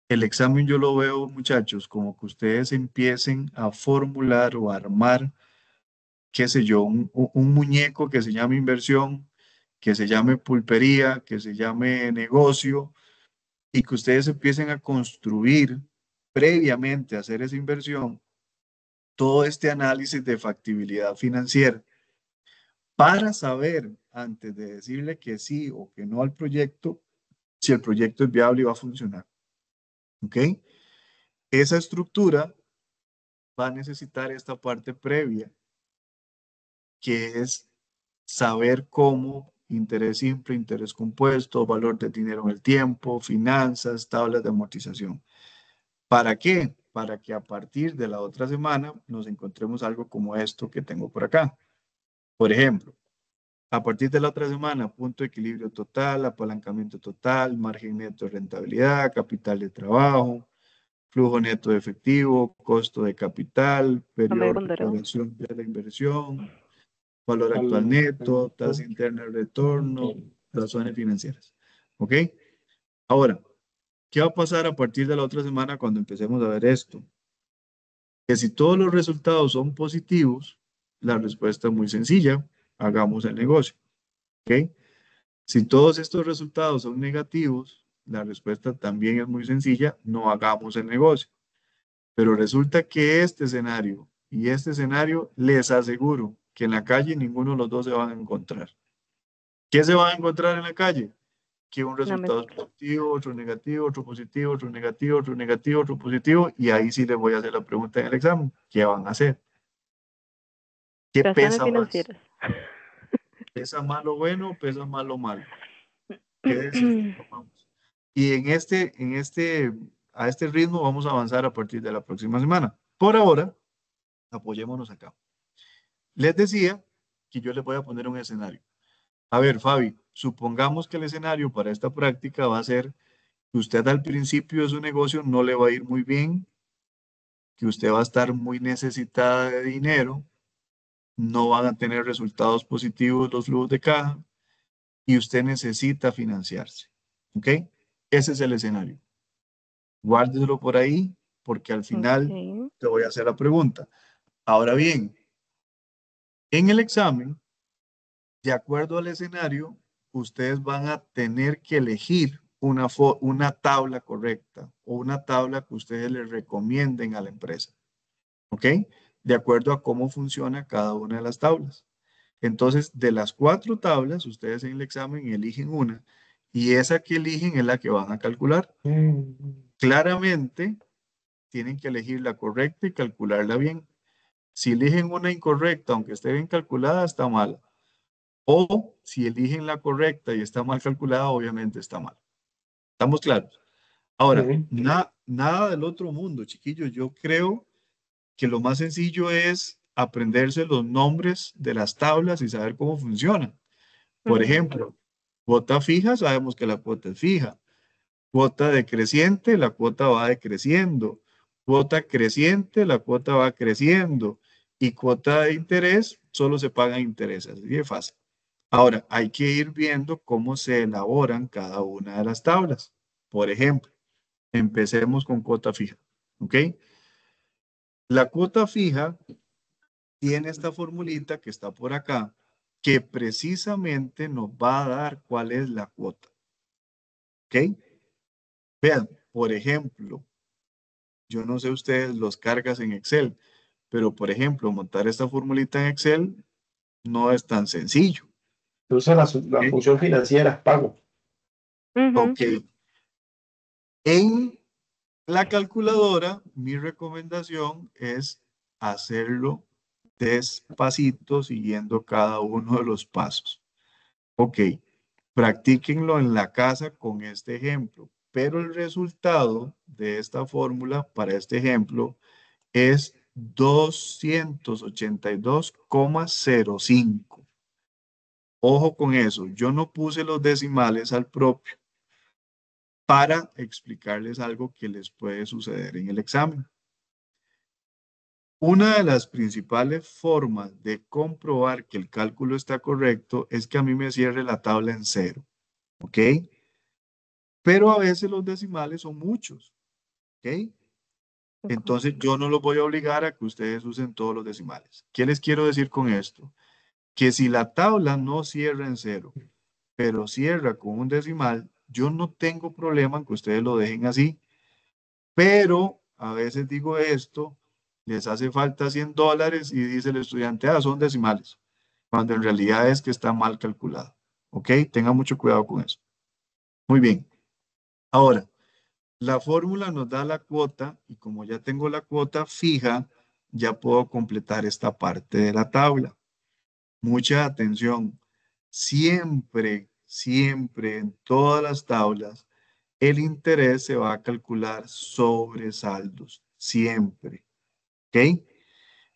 El examen yo lo veo, muchachos, como que ustedes empiecen a formular o a armar, qué sé yo, un muñeco que se llame inversión, que se llame pulpería, que se llame negocio, y que ustedes empiecen a construir previamente a hacer esa inversión todo este análisis de factibilidad financiera para saber, antes de decirle que sí o que no al proyecto, si el proyecto es viable y va a funcionar. ¿Ok? Esa estructura va a necesitar esta parte previa, que es saber cómo interés simple, interés compuesto, valor de dinero en el tiempo, finanzas, tablas de amortización. ¿Para qué? Para que a partir de la otra semana nos encontremos algo como esto que tengo por acá. Por ejemplo, a partir de la otra semana, punto de equilibrio total, apalancamiento total, margen neto de rentabilidad, capital de trabajo, flujo neto de efectivo, costo de capital, periodo de recuperación de la inversión, valor actual neto, tasa interna de retorno, razones financieras. ¿Ok? Ahora, ¿qué va a pasar a partir de la otra semana cuando empecemos a ver esto? Que si todos los resultados son positivos, la respuesta es muy sencilla, hagamos el negocio. ¿Ok? Si todos estos resultados son negativos, la respuesta también es muy sencilla, no hagamos el negocio. Pero resulta que este escenario y este escenario, les aseguro que en la calle ninguno de los dos se van a encontrar. ¿Qué se van a encontrar en la calle? Que un resultado es positivo, otro negativo, otro positivo, otro negativo, otro negativo, otro positivo, y ahí sí les voy a hacer la pregunta en el examen. ¿Qué van a hacer? ¿Qué pesa más? ¿Pesa más lo bueno o pesa más lo malo? ¿Qué decisión tomamos? Y a este ritmo vamos a avanzar a partir de la próxima semana. Por ahora, apoyémonos acá. Les decía que yo les voy a poner un escenario. A ver, Fabi, supongamos que el escenario para esta práctica va a ser que usted al principio de su negocio no le va a ir muy bien, que usted va a estar muy necesitada de dinero, no van a tener resultados positivos los flujos de caja y usted necesita financiarse. ¿Ok? Ese es el escenario. Guárdeselo por ahí porque al final te voy a hacer la pregunta. Ahora bien, en el examen, de acuerdo al escenario, ustedes van a tener que elegir una tabla correcta o una tabla que ustedes les recomienden a la empresa. ¿Ok? De acuerdo a cómo funciona cada una de las tablas. Entonces, de las 4 tablas, ustedes en el examen eligen una y esa que eligen es la que van a calcular. Claramente, tienen que elegir la correcta y calcularla bien. Si eligen una incorrecta, aunque esté bien calculada, está mal. O si eligen la correcta y está mal calculada, obviamente está mal. ¿Estamos claros? Ahora, nada del otro mundo, chiquillos. Yo creo que lo más sencillo es aprenderse los nombres de las tablas y saber cómo funcionan. Por ejemplo, cuota fija, sabemos que la cuota es fija. Cuota decreciente, la cuota va decreciendo. Cuota creciente, la cuota va creciendo. Y cuota de interés, solo se pagan intereses. Así de fácil. Ahora, hay que ir viendo cómo se elaboran cada una de las tablas. Por ejemplo, empecemos con cuota fija. ¿Ok? La cuota fija tiene esta formulita que está por acá, que precisamente nos va a dar cuál es la cuota. ¿Ok? Vean, por ejemplo, yo no sé ustedes los cargas en Excel, pero por ejemplo, montar esta formulita en Excel no es tan sencillo. Usa la función financiera, pago. Ok. En la calculadora, mi recomendación es hacerlo despacito, siguiendo cada uno de los pasos. Ok, practíquenlo en la casa con este ejemplo, pero el resultado de esta fórmula para este ejemplo es 282,05. Ojo con eso, yo no puse los decimales al propio para explicarles algo que les puede suceder en el examen. Una de las principales formas de comprobar que el cálculo está correcto es que a mí me cierre la tabla en 0, ¿ok? Pero a veces los decimales son muchos, ¿ok? Entonces yo no los voy a obligar a que ustedes usen todos los decimales. ¿Qué les quiero decir con esto? Que si la tabla no cierra en 0, pero cierra con un decimal, yo no tengo problema en que ustedes lo dejen así. Pero a veces digo esto, les hace falta $100 y dice el estudiante, son decimales, cuando en realidad es que está mal calculado. ¿Ok? Tengan mucho cuidado con eso. Muy bien. Ahora, la fórmula nos da la cuota y como ya tengo la cuota fija, ya puedo completar esta parte de la tabla. Mucha atención. Siempre, siempre en todas las tablas, el interés se va a calcular sobre saldos. Siempre. ¿Ok?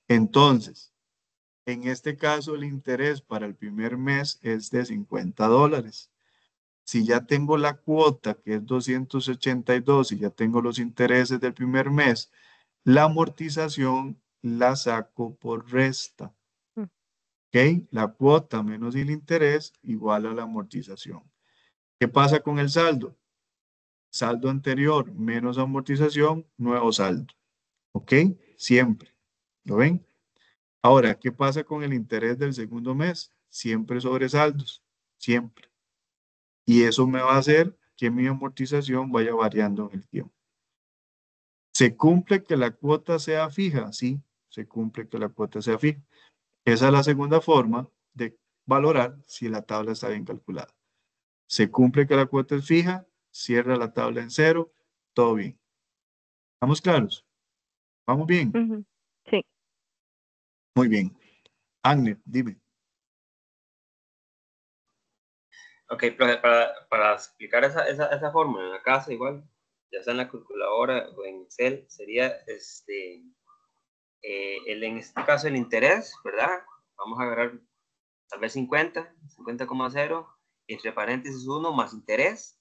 Entonces, en este caso, el interés para el primer mes es de $50. Si ya tengo la cuota, que es 282, y ya tengo los intereses del primer mes, la amortización la saco por resta. ¿Ok? La cuota menos el interés igual a la amortización. ¿Qué pasa con el saldo? Saldo anterior menos amortización, nuevo saldo. ¿Ok? Siempre. ¿Lo ven? Ahora, ¿qué pasa con el interés del segundo mes? Siempre sobre saldos. Siempre. Y eso me va a hacer que mi amortización vaya variando en el tiempo. ¿Se cumple que la cuota sea fija? Sí, se cumple que la cuota sea fija. Esa es la segunda forma de valorar si la tabla está bien calculada. Se cumple que la cuota es fija, cierra la tabla en 0, todo bien. ¿Estamos claros? ¿Vamos bien? Sí. Muy bien. Agne, dime. Ok, profe, para explicar esa fórmula en la casa, igual, ya sea en la calculadora o en Excel, sería en este caso el interés, ¿verdad? Vamos a agarrar tal vez 50,0, entre paréntesis 1 más interés.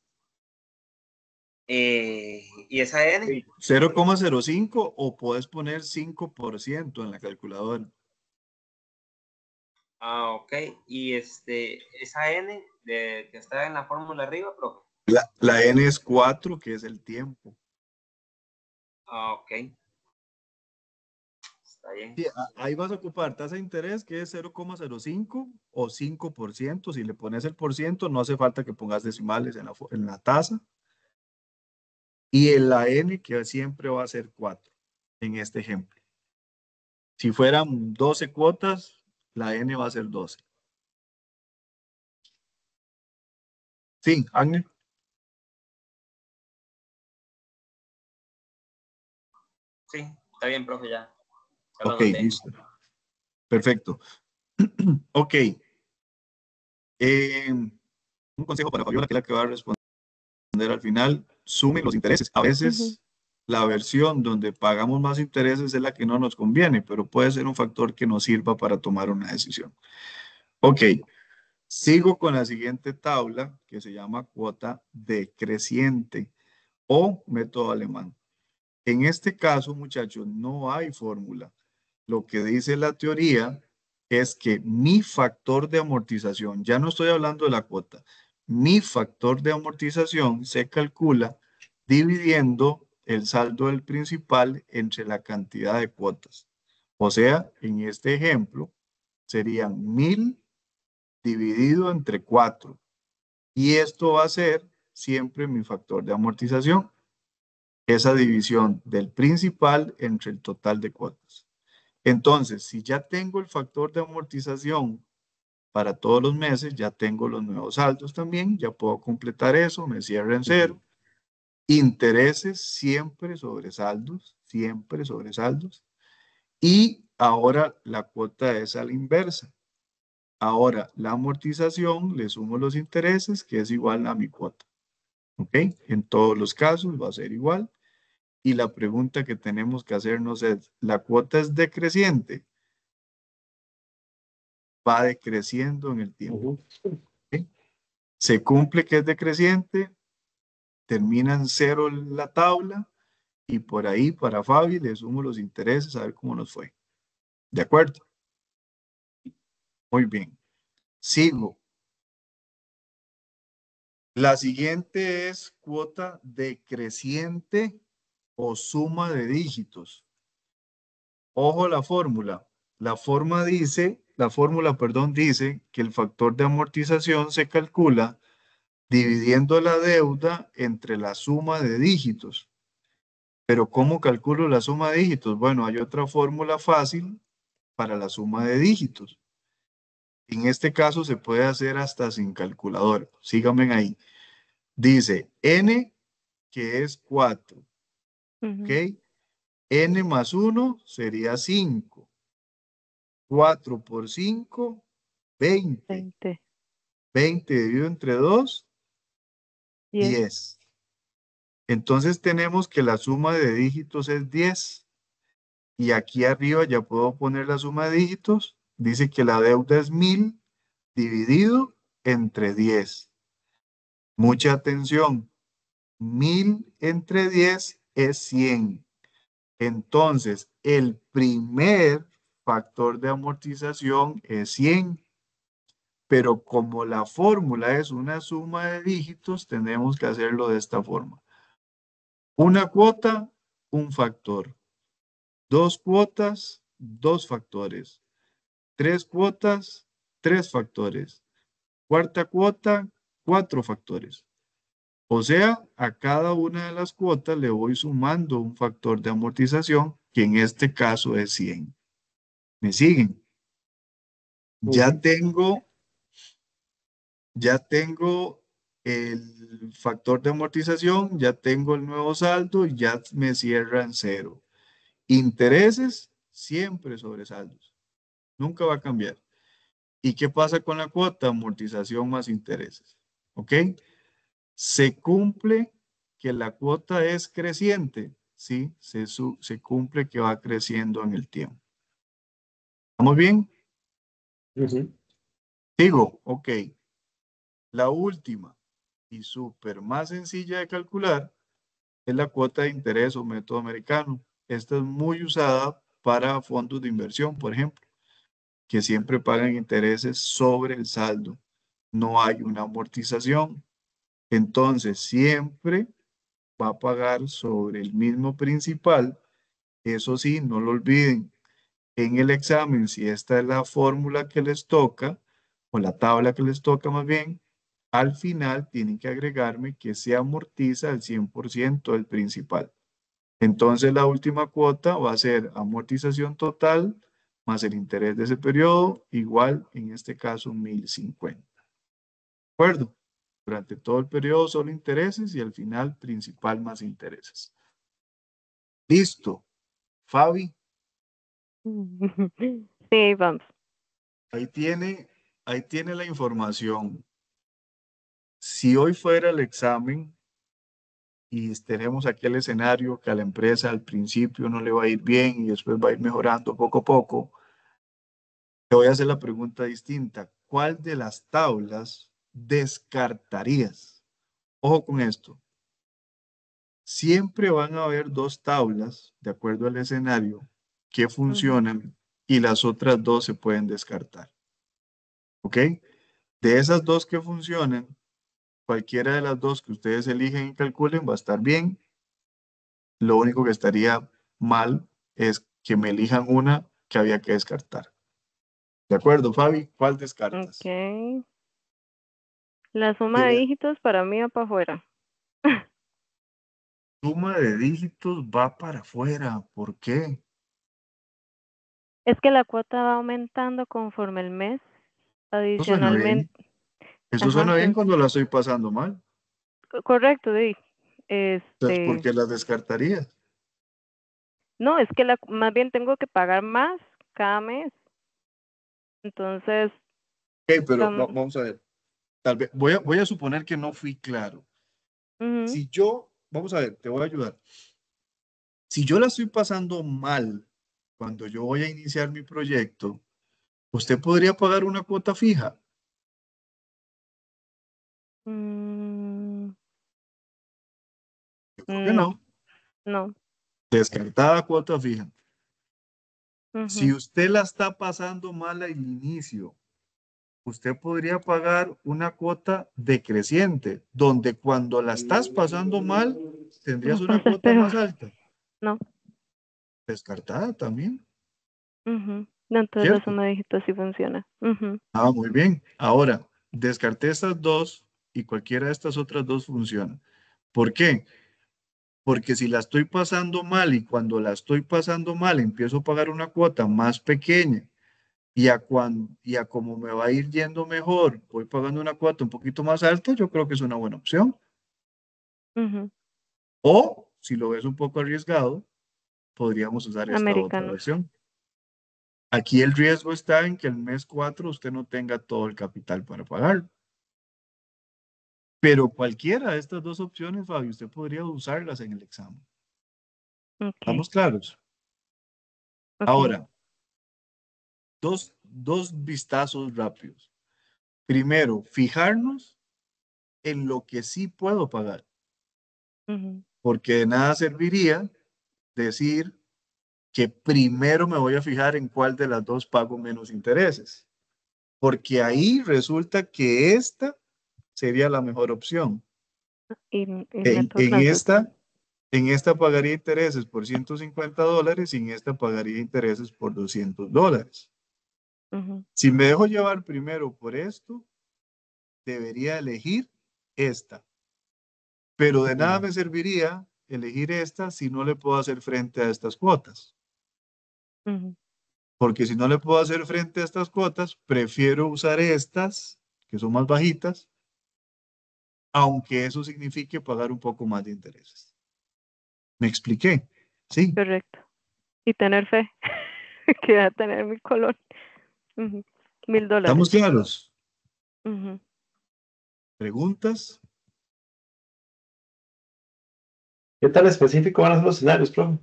Y esa N. 0,05 o puedes poner 5% en la calculadora. Ok. Y esa N que está en la fórmula arriba, profe. La N es 4, que es el tiempo. Ok. Está bien. Sí, ahí vas a ocupar tasa de interés, que es 0,05 o 5%. Si le pones el por ciento, no hace falta que pongas decimales en la tasa. Y en la N, que siempre va a ser 4, en este ejemplo. Si fueran 12 cuotas, la N va a ser 12. Sí, Agnes. Sí, está bien, profe, ya. Ya lo Ok, anoté. listo. Perfecto. Ok. Un consejo para Fabiola, que es la que va a responder al final, sumen los intereses. A veces la versión donde pagamos más intereses es la que no nos conviene, pero puede ser un factor que nos sirva para tomar una decisión. Ok, sigo con la siguiente tabla que se llama cuota decreciente o método alemán. En este caso, muchachos, no hay fórmula. Lo que dice la teoría es que mi factor de amortización, ya no estoy hablando de la cuota, mi factor de amortización se calcula dividiendo el saldo del principal entre la cantidad de cuotas. O sea, en este ejemplo, serían 1000 dividido entre 4. Y esto va a ser siempre mi factor de amortización, esa división del principal entre el total de cuotas. Entonces, si ya tengo el factor de amortización para todos los meses, ya tengo los nuevos saldos también, ya puedo completar eso, me cierra en cero. Intereses siempre sobre saldos, siempre sobre saldos. Y ahora la cuota es a la inversa. Ahora la amortización le sumo los intereses, que es igual a mi cuota. ¿Ok? En todos los casos va a ser igual. Y la pregunta que tenemos que hacernos es, ¿la cuota es decreciente? Va decreciendo en el tiempo. ¿Okay? Se cumple que es decreciente, termina en cero la tabla y por ahí para Fabi le sumo los intereses a ver cómo nos fue. ¿De acuerdo? Muy bien. Sigo. La siguiente es cuota decreciente o suma de dígitos. Ojo a la fórmula. La fórmula, dice que el factor de amortización se calcula dividiendo la deuda entre la suma de dígitos. Pero ¿cómo calculo la suma de dígitos? Bueno, hay otra fórmula fácil para la suma de dígitos. En este caso se puede hacer hasta sin calculadora. Síganme ahí. Dice n, que es 4. ¿Ok? N más 1 sería 5. 4 por 5, 20. 20 dividido entre 2, 10. Entonces tenemos que la suma de dígitos es 10. Y aquí arriba ya puedo poner la suma de dígitos. Dice que la deuda es 1000 dividido entre 10. Mucha atención. 1000 entre 10 es 100. Entonces, el primer factor de amortización es 100. Pero como la fórmula es una suma de dígitos, tenemos que hacerlo de esta forma. Una cuota, un factor. 2 cuotas, 2 factores. 3 cuotas, 3 factores. Cuarta cuota, 4 factores. O sea, a cada una de las cuotas le voy sumando un factor de amortización, que en este caso es 100. ¿Me siguen? Ya tengo el factor de amortización, ya tengo el nuevo saldo y ya me cierra en cero. Intereses siempre sobre saldos. Nunca va a cambiar. ¿Y qué pasa con la cuota? Amortización más intereses. ¿Ok? Se cumple que la cuota es creciente. Sí, se cumple que va creciendo en el tiempo. ¿Estamos bien? Digo, ok. La última y súper más sencilla de calcular es la cuota de interés o método americano. Esta es muy usada para fondos de inversión, por ejemplo, que siempre pagan intereses sobre el saldo. No hay una amortización. Entonces, siempre va a pagar sobre el mismo principal. Eso sí, no lo olviden. En el examen, si esta es la fórmula que les toca, o la tabla que les toca más bien, al final tienen que agregarme que se amortiza el 100% del principal. Entonces la última cuota va a ser amortización total más el interés de ese periodo, igual en este caso 1050. ¿De acuerdo? Durante todo el periodo solo intereses y al final principal más intereses. Listo. Fabi, Sí, vamos. ahí tiene la información. Si hoy fuera el examen y tenemos aquí el escenario que a la empresa al principio no le va a ir bien y después va a ir mejorando poco a poco, te voy a hacer la pregunta distinta. ¿Cuál de las tablas descartarías? Ojo con esto. Siempre van a haber dos tablas, de acuerdo al escenario, que funcionan y las otras dos se pueden descartar. ¿Ok? De esas dos que funcionan, cualquiera de las dos que ustedes eligen y calculen va a estar bien. Lo único que estaría mal es que me elijan una que había que descartar. ¿De acuerdo, Fabi? ¿Cuál descartas? Ok. La suma de dígitos para mí va para afuera. Suma de dígitos va para afuera. ¿Por qué? Es que la cuota va aumentando conforme el mes. Eso suena bien. Adicionalmente, Eso ajá, suena bien cuando la estoy pasando mal. correcto, sí. Entonces, ¿por qué las descartarías? No, es que más bien tengo que pagar más cada mes. Entonces, Ok, pero tam- vamos a ver. Tal vez, voy a suponer que no fui claro. ujú, Si yo, vamos a ver, te voy a ayudar. Si yo la estoy pasando mal cuando yo voy a iniciar mi proyecto, ¿usted podría pagar una cuota fija? mm, Yo creo que no. no. Descartada cuota fija. Si Ujú. usted la está pasando mal al inicio, usted podría pagar una cuota decreciente, donde cuando la estás pasando mal, tendrías Va a una pasar cuota más peor. alta. No. Descartada también, Ujú. No, entonces la ¿cierto? suma de dígitos sí funciona. Ujú. Ah, muy bien. Ahora, descarté estas dos y cualquiera de estas otras dos funciona. ¿Por qué? Porque si la estoy pasando mal y cuando la estoy pasando mal empiezo a pagar una cuota más pequeña y a como me va a ir yendo mejor, voy pagando una cuota un poquito más alta, yo creo que es una buena opción. Ujú. O, si lo ves un poco arriesgado, podríamos usar esta otra Americano. versión. Aquí el riesgo está en que el mes 4 usted no tenga todo el capital para pagar. Pero cualquiera de estas dos opciones, Fabio, usted podría usarlas en el examen. Ok, ¿Estamos claros? ok. Ahora, dos vistazos rápidos. Primero, fijarnos en lo que sí puedo pagar, Ujú. porque de nada serviría decir que primero me voy a fijar en cuál de las dos pago menos intereses, porque ahí resulta que esta sería la mejor opción. Y En, meto en las dos. esta, en esta pagaría intereses por $150 y en esta pagaría intereses por $200. Ujú. Si me dejo llevar primero por esto, debería elegir esta, pero de nada me serviría elegir esta si no le puedo hacer frente a estas cuotas. Ujú. Porque si no le puedo hacer frente a estas cuotas, prefiero usar estas, que son más bajitas, aunque eso signifique pagar un poco más de intereses. ¿Me expliqué? Sí. Correcto. Y tener fe que va a tener mi color. Ujú. $1,000. ¿Estamos claros? Ujú. ¿Preguntas? ¿Qué tan específico van a ser los escenarios, profe?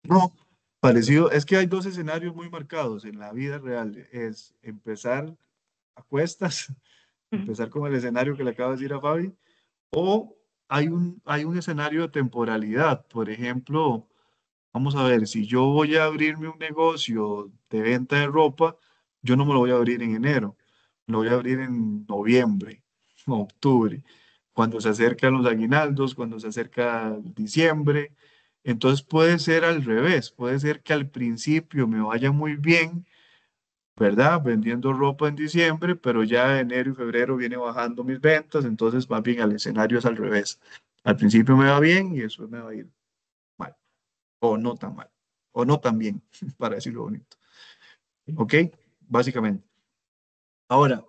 No, parecido. Es que hay dos escenarios muy marcados en la vida real. Es empezar a cuestas, Ujú. empezar con el escenario que le acabo de decir a Fabi, o hay un escenario de temporalidad. Por ejemplo, vamos a ver, si yo voy a abrirme un negocio de venta de ropa, yo no me lo voy a abrir en enero, lo voy a abrir en noviembre, octubre, cuando se acercan los aguinaldos, cuando se acerca diciembre. Entonces puede ser al revés, puede ser que al principio me vaya muy bien, ¿verdad? Vendiendo ropa en diciembre, pero ya enero y febrero viene bajando mis ventas, entonces más bien el escenario es al revés. Al principio me va bien y después me va a ir mal, o no tan mal, o no tan bien, para decirlo bonito. ¿Ok? Básicamente. Ahora,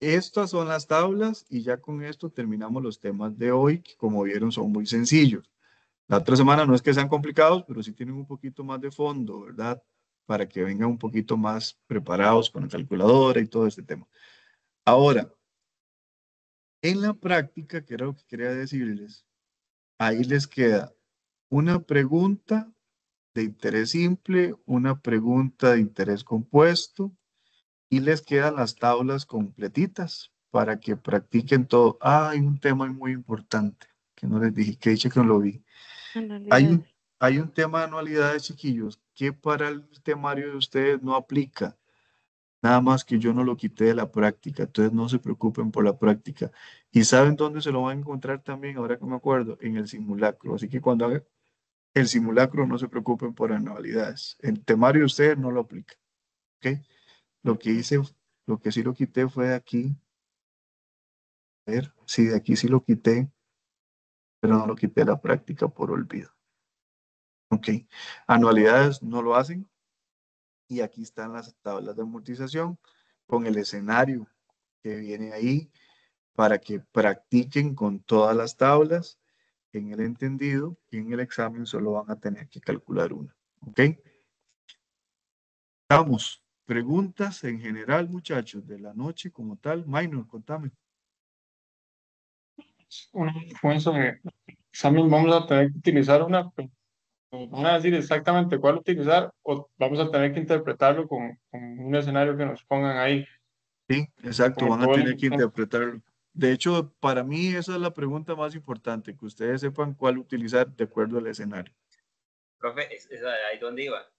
estas son las tablas y ya con esto terminamos los temas de hoy, que como vieron son muy sencillos. La otra semana no es que sean complicados, pero sí tienen un poquito más de fondo, ¿verdad? Para que vengan un poquito más preparados con la calculadora y todo este tema. Ahora, en la práctica, que era lo que quería decirles, ahí les queda una pregunta de interés simple, una pregunta de interés compuesto y les quedan las tablas completitas para que practiquen todo. Ah, hay un tema muy importante que no les dije, que dicho que no lo vi. Anualidades. Hay un tema de anualidades, chiquillos, que para el temario de ustedes no aplica. Nada más que yo no lo quité de la práctica, entonces no se preocupen por la práctica. ¿Y saben dónde se lo van a encontrar también? Ahora que me acuerdo, en el simulacro. Así que cuando hagan el simulacro, no se preocupen por anualidades. El temario de ustedes no lo aplica. ¿Ok? Lo que hice, lo que sí lo quité fue de aquí. A ver, sí, de aquí sí lo quité, pero no lo quité de la práctica por olvido. Ok. Anualidades no lo hacen. Y aquí están las tablas de amortización con el escenario que viene ahí para que practiquen con todas las tablas en el entendido y en el examen solo van a tener que calcular una. ¿Ok? Vamos. Preguntas en general, muchachos, de la noche como tal. Minor, contame. Con eso de examen vamos a tener que utilizar una, van a decir exactamente cuál utilizar o vamos a tener que interpretarlo con un escenario que nos pongan ahí. Sí, exacto, Como van a todo tener que interpretarlo. De hecho, para mí esa es la pregunta más importante, que ustedes sepan cuál utilizar de acuerdo al escenario. Profe, ahí donde iba.